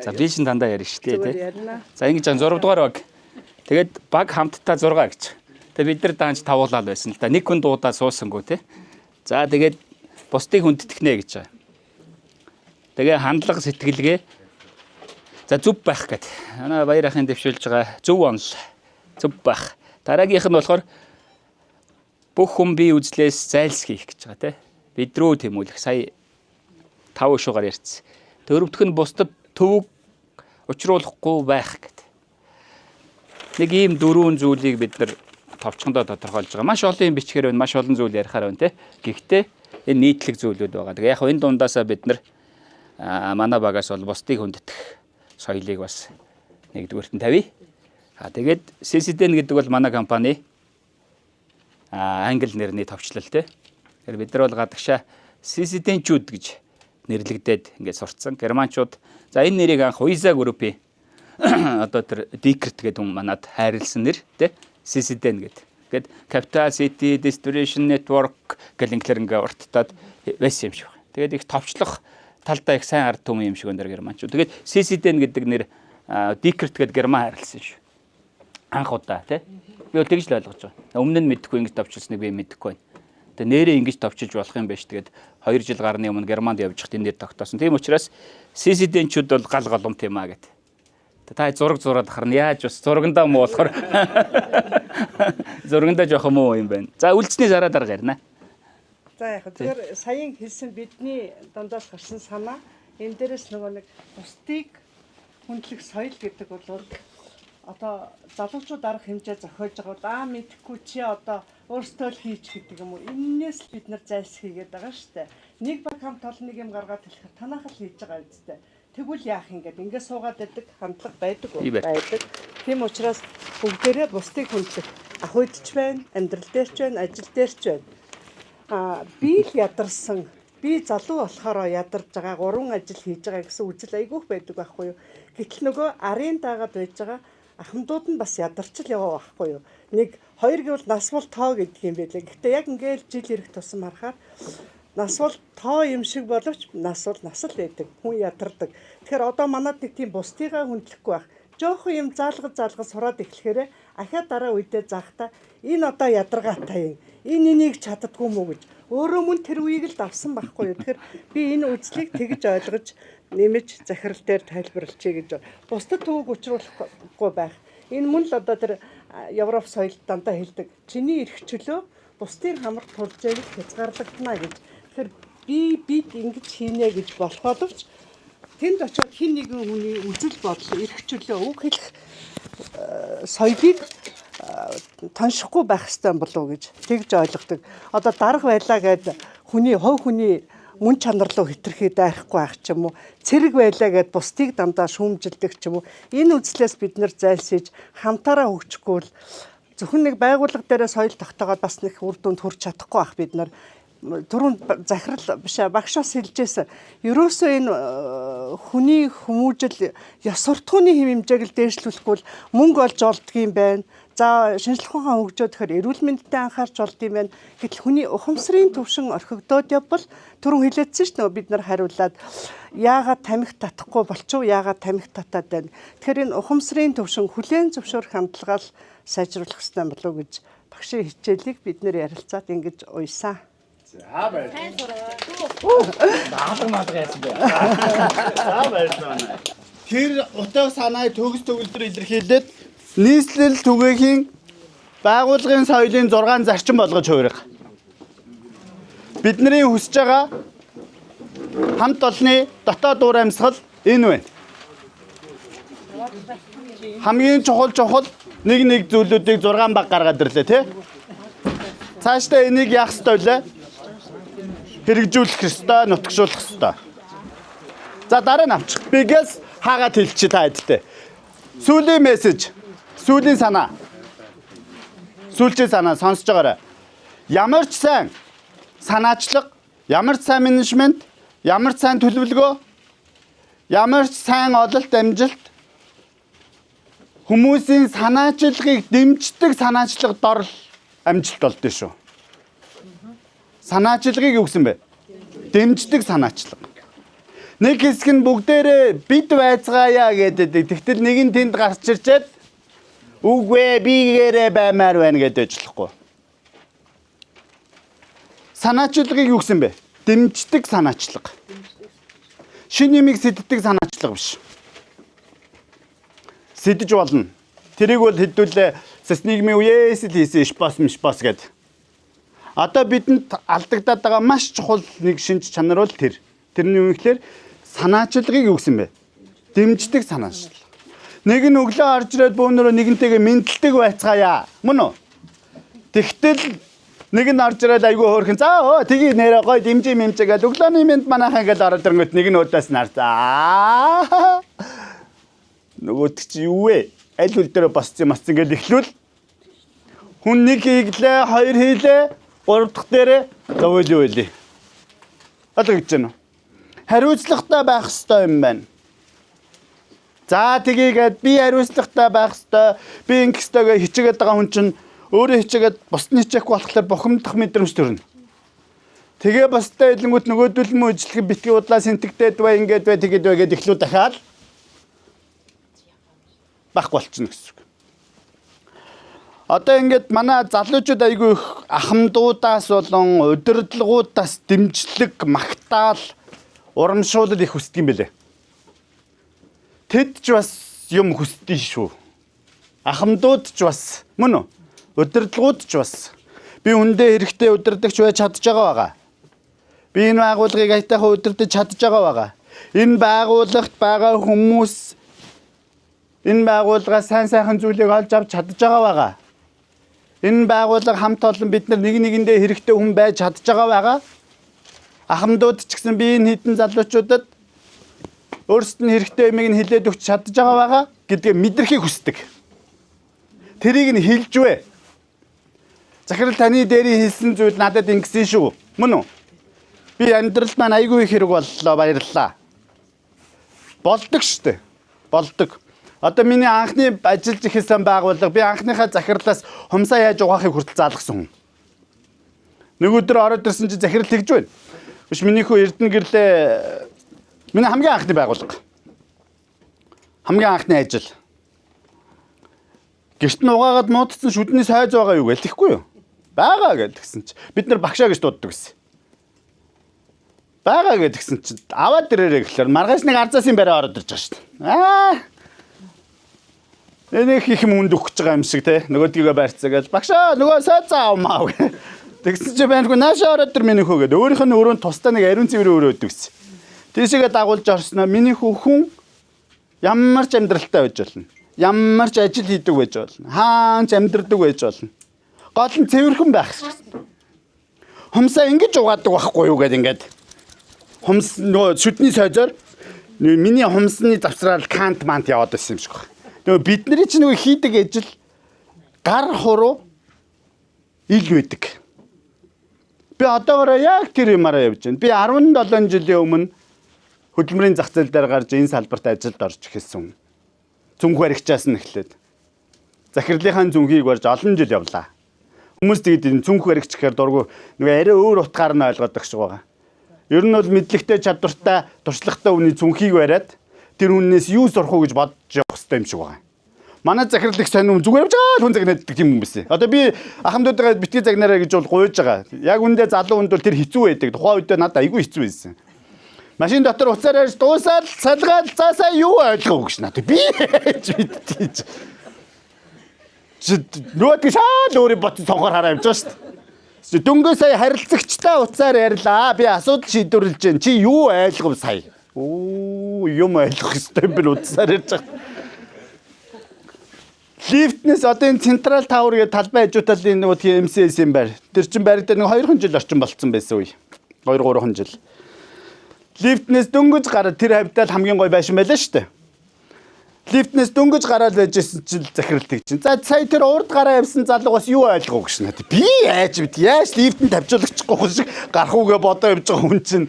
G: За би шин дандаа ярих штэ тий. За ингэж 6 дугаар баг. Тэгээд баг хамтдаа 6 гэж. Тэгээ бид нар даанч тавуулаад байсан л да. Нэг хүн дуудаа суусангүй тий. За тэгээд бусдыг хүндэтгэнэ гэж байгаа. Тэгээ хандлага сэтгэлгээ за зөв байх гэдэг. Манай баяр ахын дэвшүүлж байгаа зөв онол. Зөв байх. Дараагийнх нь болохоор бүх хүн бие үзлээс зайлсхийх гэж байгаа тий. Бид рүү тэмүүлэх сая 5 шугаар ярьсан. Дөрөвдөх нь бусдад төвөг учруулахгүй байх гэдэг. Нэг ийм 4 зүйлийг бид нар товчхондоо тодорхойлж байгаа. Маш олон юм бичгээр байна, маш олон зүйл ярихаар байна тий. Гэхдээ энэ нийтлэг зүйлүүд байгаа. Тэгээ яг энэ дундаасаа бид нар манай багаас бол бусдыг хүндэтэх соёлыг бас нэгдүгээрт нь тавья. Тэгээд CCDN гэдэг бол манай компани англи нэрний товчлол тий. Тэгэхээр бид нар бол гадагшаа CCDN-чүүд гэж нэрлэгдээд ингээд сурцсан. Германчууд за энэ нэрийг анх Visa Group-ийн одоо тэр Decret гэдэг хүн манад хайрлсан нэр тий. CCDN гэдэг. Ингээд Capital City Distribution Network гэх ингээр ингээ урттаад байсан юм шиг байна. Тэгээд их товчлох талдаа их сайн ард түмэн юм шиг өндөр германчууд. Тэгээд CCDN гэдэг нэр Decret гэдэг герман хайрлсан шүү. Анх удаа тий. Би бол тэгж л ойлгож байгаа. Өмнө нь мэдэхгүй ингэж товчилсныг би мэдэхгүй байна. Тэгээд нэрээ ингэж товчилж болох юм байна ш. Тэгээд 2 жил гарны өмнө Германд явж хат энэ нэр тогтоосон. Тийм учраас CCDN-чүүд бол гал голомт юм аа гэдэг. Та зураг зураад харна. Яаж бас зургандаа муу болохоор зургандаа жоох муу юм байна. За үлдсний зараа дарга ярина.
H: За яг зөвхөн саяын хэлсэн бидний дундаас гарсан санаа энэ дээрээс нөгөө нэг бусдыг хүндлэх соёл гэдэг бол одоо залуучууд арга хэмжээ зохиож байгаа бол мэдэхгүй чи одоо өөрсдөө л хийч гэдэг юм уу. Эннээс л бид нар зайлсхийгээд байгаа шүү дээ. Нэг баг хамт олон нэг юм гаргаад хэлэхэд танах л хийж байгаа үстэй. Тэгвэл яах юм гээд ингээд суугаад байдаг хандлага байдаг уу? Байдаг. Тийм учраас бүгдээрээ бусдыг хүндлэх ах үйдч байна, амьдрал дээр ч байна, ажил дээр ч байна. Би л ядарсан. Би залуу болохоор ядарж байгаа, 3 ажил хийж байгаа гэсэн үзэл айгүйх байдаг байхгүй юу? Гэтэл нөгөө арын дагаад байж байгаа ахмадууд нь бас ядарчл яваа байхгүй юу? Нэг 2 гэвэл нас бол тоо гэдэг юм байлаа. Гэхдээ яг ингээд жил ирэх тусам харахаар нас бол тоо юм шиг боловч нас бол нас л байдаг. Хүн ядардаг. Тэгэхээр одоо манад нэг тийм бусдыгаа хүндлэхгүй байх. Жохон юм заалгаж сураад эхлэхээр ахаа дараа үедээ заахта энэ одоо ядаргаатай юм. Энэ энийг чаддгүй мүү гэж. Өөрөө мөн тэр үеийг л давсан байхгүй юу. Тэгэхээр би энэ үзлийг тэгж ойлгож нэмж захирал дээр тайлбарлачээ гэж. Бусдад төвөг учруулахгүй байх. Энэ мөн л одоо тэр Европ соёл дандаа хэлдэг. Чиний эрх чөлөө бусдын хамрах тулжээг хязгаарлагдана гэж. Тэгэхээр бид ингэж хийнэ гэж болох боловч тэнд очиод хин нэгэн хүний үзэл бодол, эрх чөлөө, үг хэлэх соёлыг тоншихгүй байх ёстой болов гэж тэгж ойлгодог. Одоо дарга байлаа гэд хувь хүний мөн чанар руу хэтэрхий дайрахгүй байх ч юм уу, цэрэг байлаа гэд бусдыг дандаа шүүмжилдэг ч юм уу. Энэ үзлээс бид нэр зайлсхийж хамтаараа хөгжихгүй бол зөвхөн нэг байгууллага дээрээ соёл тогтоогоод бас нэг үр дүнд хүрч чадахгүй байх бид нар. Түрүүн захирал биш багшаас хэлжсэн. Ерөөсөө энэ хүний хүмүүжил ёс суртахууны хэм хэмжээг л дээшлүүлэхгүй бол мөнгө олж олдгийм байна. За шинжлэх ухаан хөгжөөд тэгэхээр эрүүл мэндэд анхаарч олдгийм байна. Гэтэл хүний ухамсарын төвшин орхигдоод явбал түрүүн хэлээдсэн шүү дээ бид нар хариулаад яагаад тамхи татахгүй болчихов, яагаад тамхи татаад байна. Тэгэхээр энэ ухамсарын төвшин хүлээн зөвшөөрөх хандлагаа л сайжруулах хэрэгтэй болов уу гэж багшийн хичээлийг бид нэр ярилцаад ингэж уйсан.
A: Тэр утга санааг төгс төгөлдөр илэрхийлээд нийслэл түгээхийн байгууллагын соёлын 6 зарчим болгож хувирга. Бидний хүсэж байгаа хамт олонны дотоод уур амьсгал энэ байна. Хамгийн чухал нэг зүйлүүдийг 6 баг гаргаад ирлээ тий. Цаашдаа энийг яах ёстой вэ? Хэрэгжүүлэх ёстой, нутагшуулах ёстой. За дараа нь авчих. Бигээс хаагаад хэлчих та хэдтэй. Сүүлийн мессеж, сүүлийн санаа. Сүүлчийн санаа сонсож байгаарай. Ямар ч сайн санаачлага, ямар ч сайн менежмент, ямар ч сайн төлөвлөгөө, ямар ч сайн ололт амжилт хүмүүсийн санаачлагыг дэмждэг санаачлага дор амжилт болдсон шүү. Санаачлагыг юу гэсэн бэ? Дэмждэг санаачлага. Нэг хэсэг нь бүгдээрээ бид байцгаая гэдэг. Тэгтэл нэг нь тэнд гарч ирчээд үгүй бигээрээ баймаар байна гэдэг ажиллахгүй. Санаачлагыг юу гэсэн бэ? Дэмждэг санаачлага. Шинэ юмыг сэддэг санаачлага биш. Сэдэж болно. Тэрийг бол хэдүүлээ сэтнийгмийн үеэс л хийсэн шпас гэд. Одоо бидэнд алдагдаад байгаа маш чухал нэг шинж чанар бол тэр. Тэрний юу гэхээр санаачлагыг юу гэсэн бэ? Дэмждэг санаачлал. Нэг нь өглөө орж ирээд бөөнөрөө нэгэнтэйгээ мэдлдэг байцгаая. Мөн үү? Тэгтэл нэг нь орж ирээд айгүй хөөрхөн. За тгий нэрээ гой дэмжээ мэмжээгээл өглөөний мэд манайхаа гээд ороод ирэнгүүт нэг нь удаас нар. За. Нөгөөт чи юу вэ? Аль үл дээр босцсон гэж эхлүүл. Хүн нэг хийглээ, хоёр хийлээ, гурав дахь дээрээ зовоолээ. Одоо гэж байна уу? Хариуцлагатай байх ёстой юм байна. За тгийгээд би хариуцлагатай байх ёстой. Би ингэх ёстойгээ хичээгээд байгаа хүн чинь өөрөө хичээгээд бусдын хичээхгүй болохоор бухимдах мэдрэмж төрнө. Тэгээ бусдаа хэлэнгүүт нөгөөдөл мө ижлэх битгий удлаа сэнтэгдээд бай ингээд бай тэгээд бай гэд эхлүү дахиад байхгүй болчихно гэсэн үг. Одоо ингээд манай залуучууд айгүй их ахмадуудаас болон удирдлагуудаас дэмжлэг, магтаал, урамшуулал их хүсдэг юм бэлээ. Тэд ч бас юм хүсдэг шүү. Ахмадууд ч бас мөн үү? Удирдлагууд ч бас би үндэ хэрэгтэй удирдагч байж чадж байгаа. Би энэ байгууллагыг айтайхан удирдах чадж байгаа. Энэ байгууллагт байгаа хүмүүс энэ байгууллагаас сайн зүйлийг олж авч чадж байгаа. Энэ байгууллага хамт олон бид нар нэг нэгэндээ хэрэгтэй хүн байж чадж байгаа. Ахмадууд ч гэсэн би энэ хідэн залуучуудад өөрсдөд нь хэрэгтэй юмыг нь хэлээд өгч чадж байгаа гэдгээ мэдрэхийг хүсдэг. Тэрийг нь хэлж вэ. Захирал таны дээрийн хэлсэн зүйл надад ингэсэн шүү. Мөн үү? Би амьдралд маань айгүй их хэрэг боллоо, баярлалаа. Болдог штэ. Болдог. Одоо миний анхны ажиллаж ихэсэн байгууллага би анхныхаа захирлаас хумсаа яаж угаахыг хүртэл заалгасан хүн. Нэг өдөр ороод ирсэн чинь захирал тэгж байна. Биш миний хүү Эрдэнэ гэрлээ миний хамгийн анхны байгууллага. Хамгийн анхны ажил. Гэрт нь угаагаад муудсан шүдний сайз байгаа юу гээл тэхгүй юу? Бага гэдгсэн чи бид нар багшаа гэж дууддаг гэсэн. Бага гэдгсэн чи аваад ирээрэй гэхлээр маргааш нэг арзаасын барай ороод ирж байгаа шүү дээ. Энийг их юм үнд өгч байгаа юм шиг те. Нөгөөдгийгөө байрцаа гэж багшаа нөгөө сайцаа авмаа. Тэгсэн чи байнгүй наашаа ороод тэр миний хөө гэдэг. Өөрийнх нь өрөөнд тусдаа нэг ариун цэвэр өрөө өгдөг. Тийшээгээ дагуулж орсноо миний хүн ямар ч амьдралтай байж болно. Ямар ч ажил хийдэг байж болно. Хаанч амьдрдаг байж болно. Гол нь цэвэрхэн байх хэрэгтэй. Хумсаа ингэж угаадаг байхгүй юу гэдэг ингээд. Хумс нөгөө шүдний сойзоор миний хумсны завсрал кант мант яваад байсан юм шиг байна. Нөгөө бидний чинь нөгөө хийдэг ажил гар хуруу ил байдаг. Би одоогоор яг тэр юмараа явж байна. Би 17 жилийн өмнө хөдөлмөрийн зах зээл дээр гарч энэ салбарт ажилд орж ирсэн. Зүнх баригчаас нь эхлээд захирлынхаа зүнхийг барьж олон жил явлаа. Хүмүүс тэгээд зүнх баригч гэхээр дургу нөгөө арай өөр утгаар нь ойлгодог шиг байгаа. Ер нь бол мэдлэгтэй чадвартай туршлагатай хүний зүнхийг бариад тэр хүнээс юу сурах уу гэж бодож явах хэрэгтэй юм шиг байгаа. Манай захирал их сонирм зүгээр явж байгаа хүн загнаадаг юм байсан. Одоо би ахмадуудаа битгий загнаараа гэж бол гуйж байгаа. Яг үндэ залуу хүнд бол тэр хэцүү байдаг. Тухайн үед надад айгүй хэцүү байсан. Машин дотор уцаараа дуусаад салгаад цаасаа юу ойлгох гэж надад би мэдтийж. Нөөд шал өөрийн бот цонхоор хараа явж байгаа шүү дээ. Дөнгөө сая харилцагчтай уцаар ярьлаа. Би асуудал шийдвэрлэж जैन. Чи юу ойлгов сая? Оо, юм ойлгох хэрэгтэй би уцаар ярьж байгаа. Лифтнес одоо энэ Централ Тауэр гэдэг талбай хажууталын нэг тийм МСС юм байна. Тэр чин баригдаад нэг 2 жил орчим болцсон байсан үе. 2-3 жил. Лифтнес дөнгөж гараад тэр хавьтал хамгийн гой байшин байлаа шүү дээ. Лифтнес дөнгөж гараад байжсэн чинь захиралдаг чинь. За сая тэр урд гараа явсан залуу бас юу ойлгох гэж надад. Би яаж бид яаж лифтэнд тавьжуулагчихгүй хүн шиг гарах үгээ бодоо явж байгаа хүн чинь.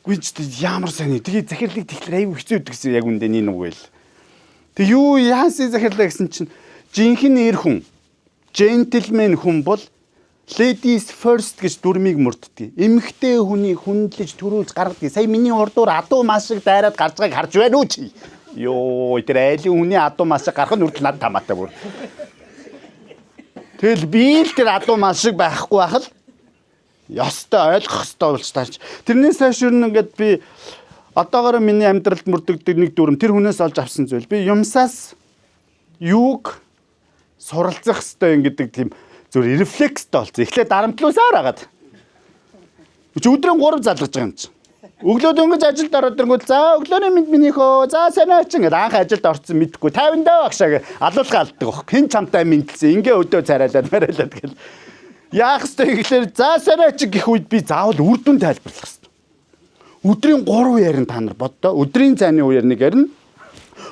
A: Гүйж ямар сайн. Тэгээ захирлыг тэгэхээр аюу хэцүү гэдгсэн яг үндэ нэг үг байл. Тэг юу яасан захирлаа гэсэн чинь жинхэнэ эр хүн, джентльмен хүн бол ladies first гэж дүрмийг мөрддөг. Эмэгтэй хүнийг хүндлэж төрүүлж гаргадаг. Сая миний урдуур адуу мас шиг дайраад гарч байгааг харж байна уу чи? Йоо, тэр айлын хүний адуу мас шиг гарах нь үрдэл над тамаатай бүр. Тэгэл би л тэр адуу мас шиг байхгүй байхад ёстой ойлгох ёстой болж таарч. Тэрнээс хойш ингээд би одоогоор миний амьдралд мөрдөгдөг нэг дүрм тэр хүнээс олж авсан зүйл. Би юмсаас юуг суралцах ёстой гэдэг тийм зүгээр рефлекстэй болсон. Эхлээд дарамтлуусаар агаад. Өдрийн 3 залгаж байгаа юм чинь. Өглөөд ингэж ажилд ороод ирэнгүүт за өглөөний минь минийхөө за сайн очин гэдэг анх ажилд орсон мэдхгүй 50 даа багшаа гэж алуулга алддаг баг. Хэн чамтай мэдсэн ингээ өдөө царайлаад марайлаад гэл. Яах ёстой гэхлээр за сайн очин гэх үед би заавал үр дүн тайлбарлах ёстой. Өдрийн 3 ярин та нар боддоо. Өдрийн цайны үеэр нэг ярина.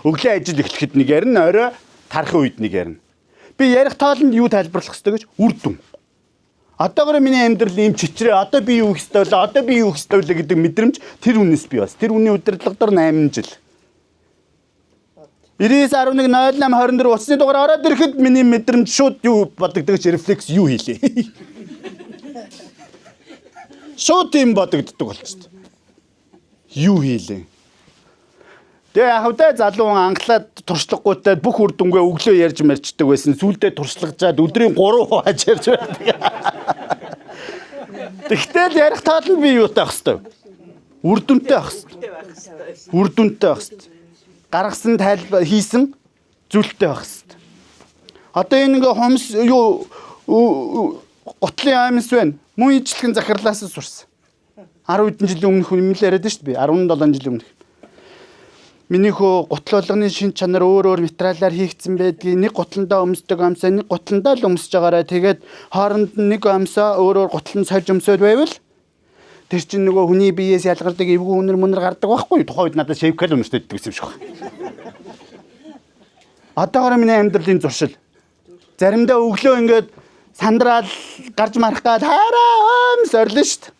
A: Өглөө ажил эхлэхэд нэг ярина, орой тарахын үед нэг ярина. Би ярих тоолонд юу тайлбарлах ёстой гэж үр дүн. Одоогоор миний амьдрал ийм чичрээ. Одоо би юу хийх ёстой вэ? Одоо би юу хийх ёстой вэ гэдэг мэдрэмж тэр хүнээс би бас. Тэр хүний удирдлага дор 8 жил. 99.11.08.24 усны дугаар ороод ирэхэд миний мэдрэмж шууд юу бодогдож рефлекс юу хийлээ. Шууд юм бодогддог болчихсон. Юу хийлээ. Тэгээ хавдаа залуу англаад туршлагагүйтэй бүх үр дүнгээ өглөө ярьж марчдаг байсан. Сүүлдээ туршлагажаад өдрийн 3 хувааж ярьж байдаг. Тэгтэл ярих таал нь би юутай байх хэвээр. Үр дүнтэй байх хэвээр. Үр дүнтэй байх хэвээр. Гаргасан тайлбар хийсэн зүйлтэй байх хэвээр. Одоо энэ ингээ хомс юу готлын аймс байна. Мөн ижилхэн захирлаас сурсан. 10 хэдэн жилийн өмнөх юм л яриад шүү дээ би. 17 жилийн өмнөх. Минийхөө гутал болгоны шин чанар өөр материалаар хийгдсэн байдгийг нэг гутландаа өмсдөг амсаа нэг гутландаа л өмсөж байгаараа тэгээд хооронд нь нэг амсаа өөр гутлан сольж өмсөд байвал тэр чинь нөгөө хүний биеэс ялгардаг эвгүй үнэр мөнөр гардаг байхгүй тухайн үед надад шейвкал өмсдөд гэсэн юм шиг байна. Одоогоор миний амьдралын зуршил заримдаа өглөө ингээд сандраал гарч марах гад хараа сорилно шүү дээ.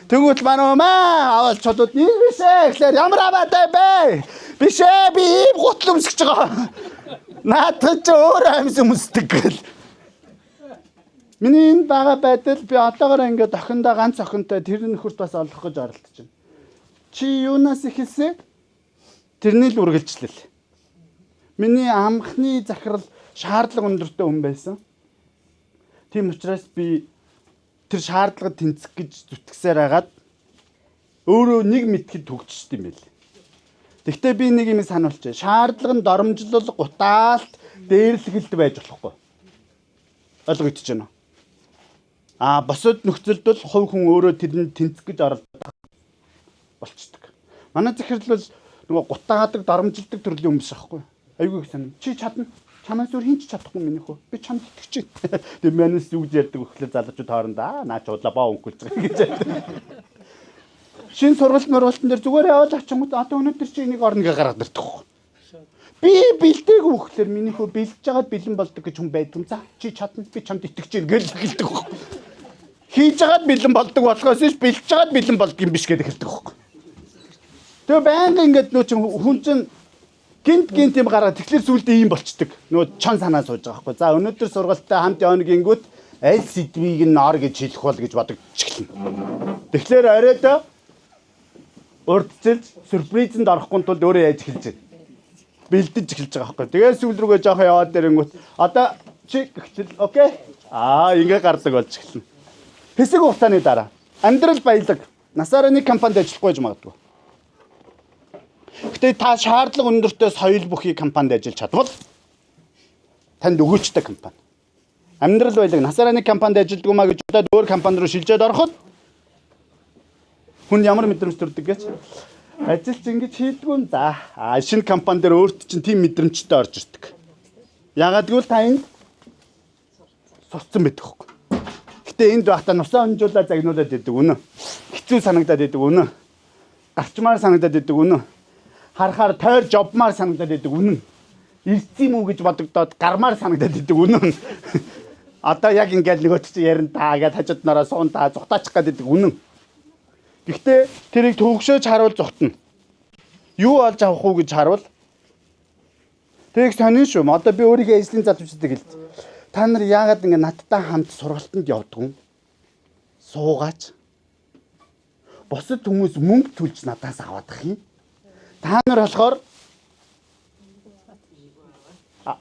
A: Тэгвэл манай аваад чодод нэг бишээ гэхлээр ямар аваатай бэ? Бишээ би ийм гутал өмсөж байгаа. Наадах чи өөр амьс өмсдөг гэл. Миний энэ бага байдал би одоогоор ингээд охиндоо ганц охинтой тэр нөхөрт бас олох гэж оролдож байна. Чи юунаас ихэлсэ? Тэрний л үргэлжлэл. Миний амхны захирал шаардлага өндөртэй хүн байсан. Тийм учраас би тэр шаардлагад тэнцэх гэж зүтгэсээр хагаад өөрөө нэг мэдхэд төгжчихд юм байл. Тэгвэл би нэг юм сануулчих. Шаардлага нь доромжлол, гутаалт, дээрлэгэлд байж болохгүй. Ойлгогдож байна уу? Босод нөхцөлд бол хувь хүн өөрөө тэрний тэнцэх гэж оролддог болчдөг. Манай захирал бол нөгөө гутаагадаг, дарамжилдаг төрлийн хүмүүс аахгүй. Айгүй их санаа. Чи чадна. Чамаас өөр хин ч чадахгүй минийх үү? Би чамд итгэж байна. Тэр манайс юу гэж ярьдаг вөхлөө залуучууд хоорондоо наа ч удлаа баа өнгөлж байгаа гэж ярьдаг. Шин сургалт мөрвалтан дээр зүгээр яваад очингууд одоо өнөөдөр чи энийг орно гэж гаргаад ирдэг хөө. Би бэлдээг вөхлөөр минийх үү бэлдэж байгаад бэлэн болдог гэж хүн байдаг юм. За чи чадна. Би чамд итгэж байна гэж хэлдэг хөө. Хийж байгаад бэлэн болдог болохоос ш бэлдэж байгаад бэлэн болдог юм биш гэдэг хэлдэг хөө. Тэгээ байнга ингээд нөө чин хүн чин гинт юм гараад тэгэхээр сүулдэ ийм болчдөг. Нөө чон санаа сууж байгаа байхгүй. За өнөөдөр сургалтаа хамт явна гингүүт аль сэдвийг нь ор гэж хэлэх бол гэж бодогдож эхэлнэ. Тэгэхээр оройдоо урдчилж сюрпризэнд орохгүй тулд өөрөө яаж эхэлж байна. Бэлдэж эхэлж байгаа байхгүй. Тэгээ сүүл рүүгээ жоох яваад ирэнгүүт одоо чи гихтэл окей. Ингээ гардаг болж эхэлнэ. Хэсэг хугацааны дараа амьдрал баялаг насаараа нэг компанид ажиллахгүй гэж магадгүй. Гэтэ та шаардлага өндөртэй соёл бүхий компанид ажиллаж чадвал танд өгөөчтэй компани. Амьдрал баялаг насаараа нэг компанид ажилладаг маа гэж удаад өөр компани руу шилжээд ороход хүн ямар мэдрэмж төрдөг гэж ажилч ингэж хийдгүй юм за. Шинэ компани дээр өөрт чинь тийм мэдрэмжтэй орж ирдэг. Ягаад гэвэл та энд сурцсан байдаг хөөхгүй. Гэтэ энд байхдаа нусаа өнжүүлээ загнуулаад идэг үнэ. Хэцүү санагдаад идэг үнэ. Гарчмаар санагдаад идэг үнэ. Харахаар тойр жобмаар санагдаад идэг үнэн. Ирсэн юм уу гэж бодогдоод гармаар санагдаад идэг үнэн. Одоо яг ингээд нөгөөт чи ярина таа гэж хажууд нараа суун таа зүхтаачих гээд идэг үнэн. Гэхдээ тэрийг төвөгшөөж харуул зүхтана. Юу олж авах уу гэж харуул. Тэрийг сонин шүү. Одоо би өөрийнхөө ажлын залуучуудыг хэлж. Та нар яагаад ингэ надтай хамт сургалтанд явдаг юм? Суугаач. Бусад хүмүүс мөнгө төлж надаас аваад ах юм. Та нар болохоор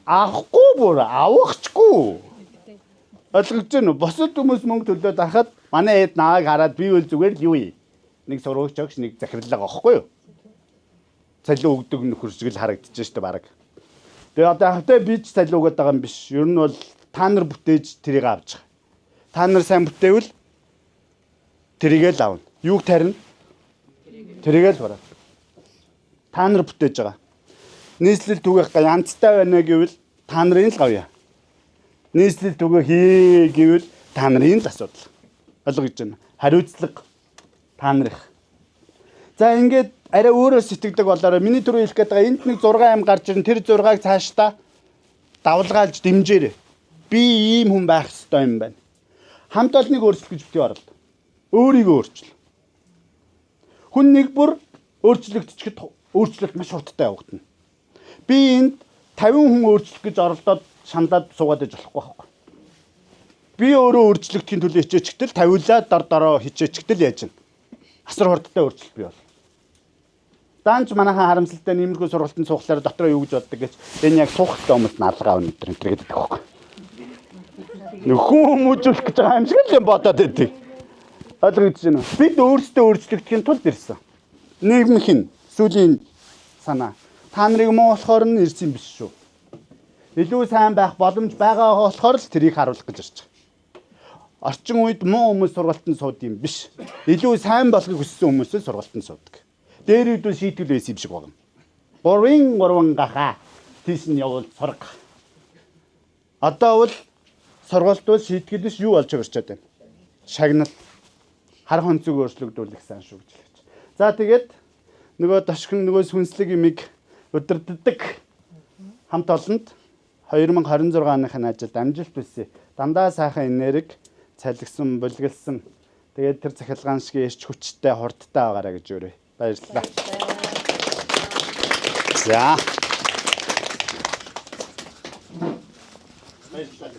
A: авахгүй бүр авахчгүй. Ойлгож байна уу? Босод хүмүүс мөнгө төлөөд ахад манай хэд нааг хараад би үл зүгээр л юу юм. Нэг сургууч өгч нэг захирлаа авахгүй юу? Цалин өгдөг нөхөр шиг л харагдаж штэ баг. Тэгээ одоо хавтай би ч цалин өгöd байгаа юм биш. Ер нь бол та нар бүтээж тэрийг авч байгаа. Та нар сайн бүтээвэл тэрийгээ л авна. Юуг тарина? Тэрийгээ л бараа. Та нар бүтээж байгаа. Нийслэл түгээх янзтай байна гэвэл та нарын л гавья. Нийслэл түгээх хий гэвэл та нарын л асуудал. Ойлгож байна. Хариуцлага та нарих. За ингээд арай өөрөө сэтгэдэг болоорой миний түрүү хэлэх гээд байгаа энд нэг 6 ам гарч ирэн тэр 6-ыг цаашдаа давлгаалж дэмжээрэй. Би ийм хүн байх ёстой юм байна. Хамт олныг өөрчлөх гэж битгий оролд. Өөрийгөө өөрчил. Хүн нэг бүр өөрчлөгдчихөд өөрчлөлт маш хурдтай явагдана. Би энд 50 хүн өөрчлөх гэж оролдоод шаналаад суугаад иж болохгүй байхгүй. Би өөрөө өөрчлөгдөхийн төлөө хичээчихтэл 50-лаа дороо хичээчихтэл яаж юм. Асар хурдтай өөрчлөлт бий бол. Данч манайхан харамсалтай нэмэрхүү сургалтын суухлаар дотроо юу гэж боддог гэж энэ яг суухтай хүмүүс наалгаа өнөдр энэ гэдэг байхгүй. Нөхөн хүмүүжүүлэх гэж байгаа юм шиг л бодоод байдаг. Ойлгож байна уу? Бид өөрсдөө өөрчлөгдөхийн тулд ирсэн. Нийгмийн сүлийн санаа. Та нарыг муу болохоор нь ирсэн биш шүү. Илүү сайн байх боломж байгаа болохоор л тэрийг харуулах гэж ирж байгаа. Орчин үед муу хүмүүс сургалтанд сууд юм биш. Илүү сайн болохыг хүссэн хүмүүс л сургалтанд суудаг. Дээр үдэл шийтгэл байсан юм шиг байна. 3 гахаа тийш нь явал сурга. Одоо бол сургалт бол шийтгэл биш юу болж өгч чадсан. Шагнал харах онцөг өөрчлөгдүүлэх сан шүү гэж хэлж. За тэгээд нөгөө дошгон нөгөө сүнслэг юмыг өдөрддөг хамт олонд 2026 оныхын ажилд амжилт хүсье. Дандаа сайхан энерги цалгисан, булгалсан. Тэгээд тэр захилгаан шиг эрч хүчтэй, хурдтай байгаарай гэж өөрөө. Баярлалаа. За. Баярлалаа.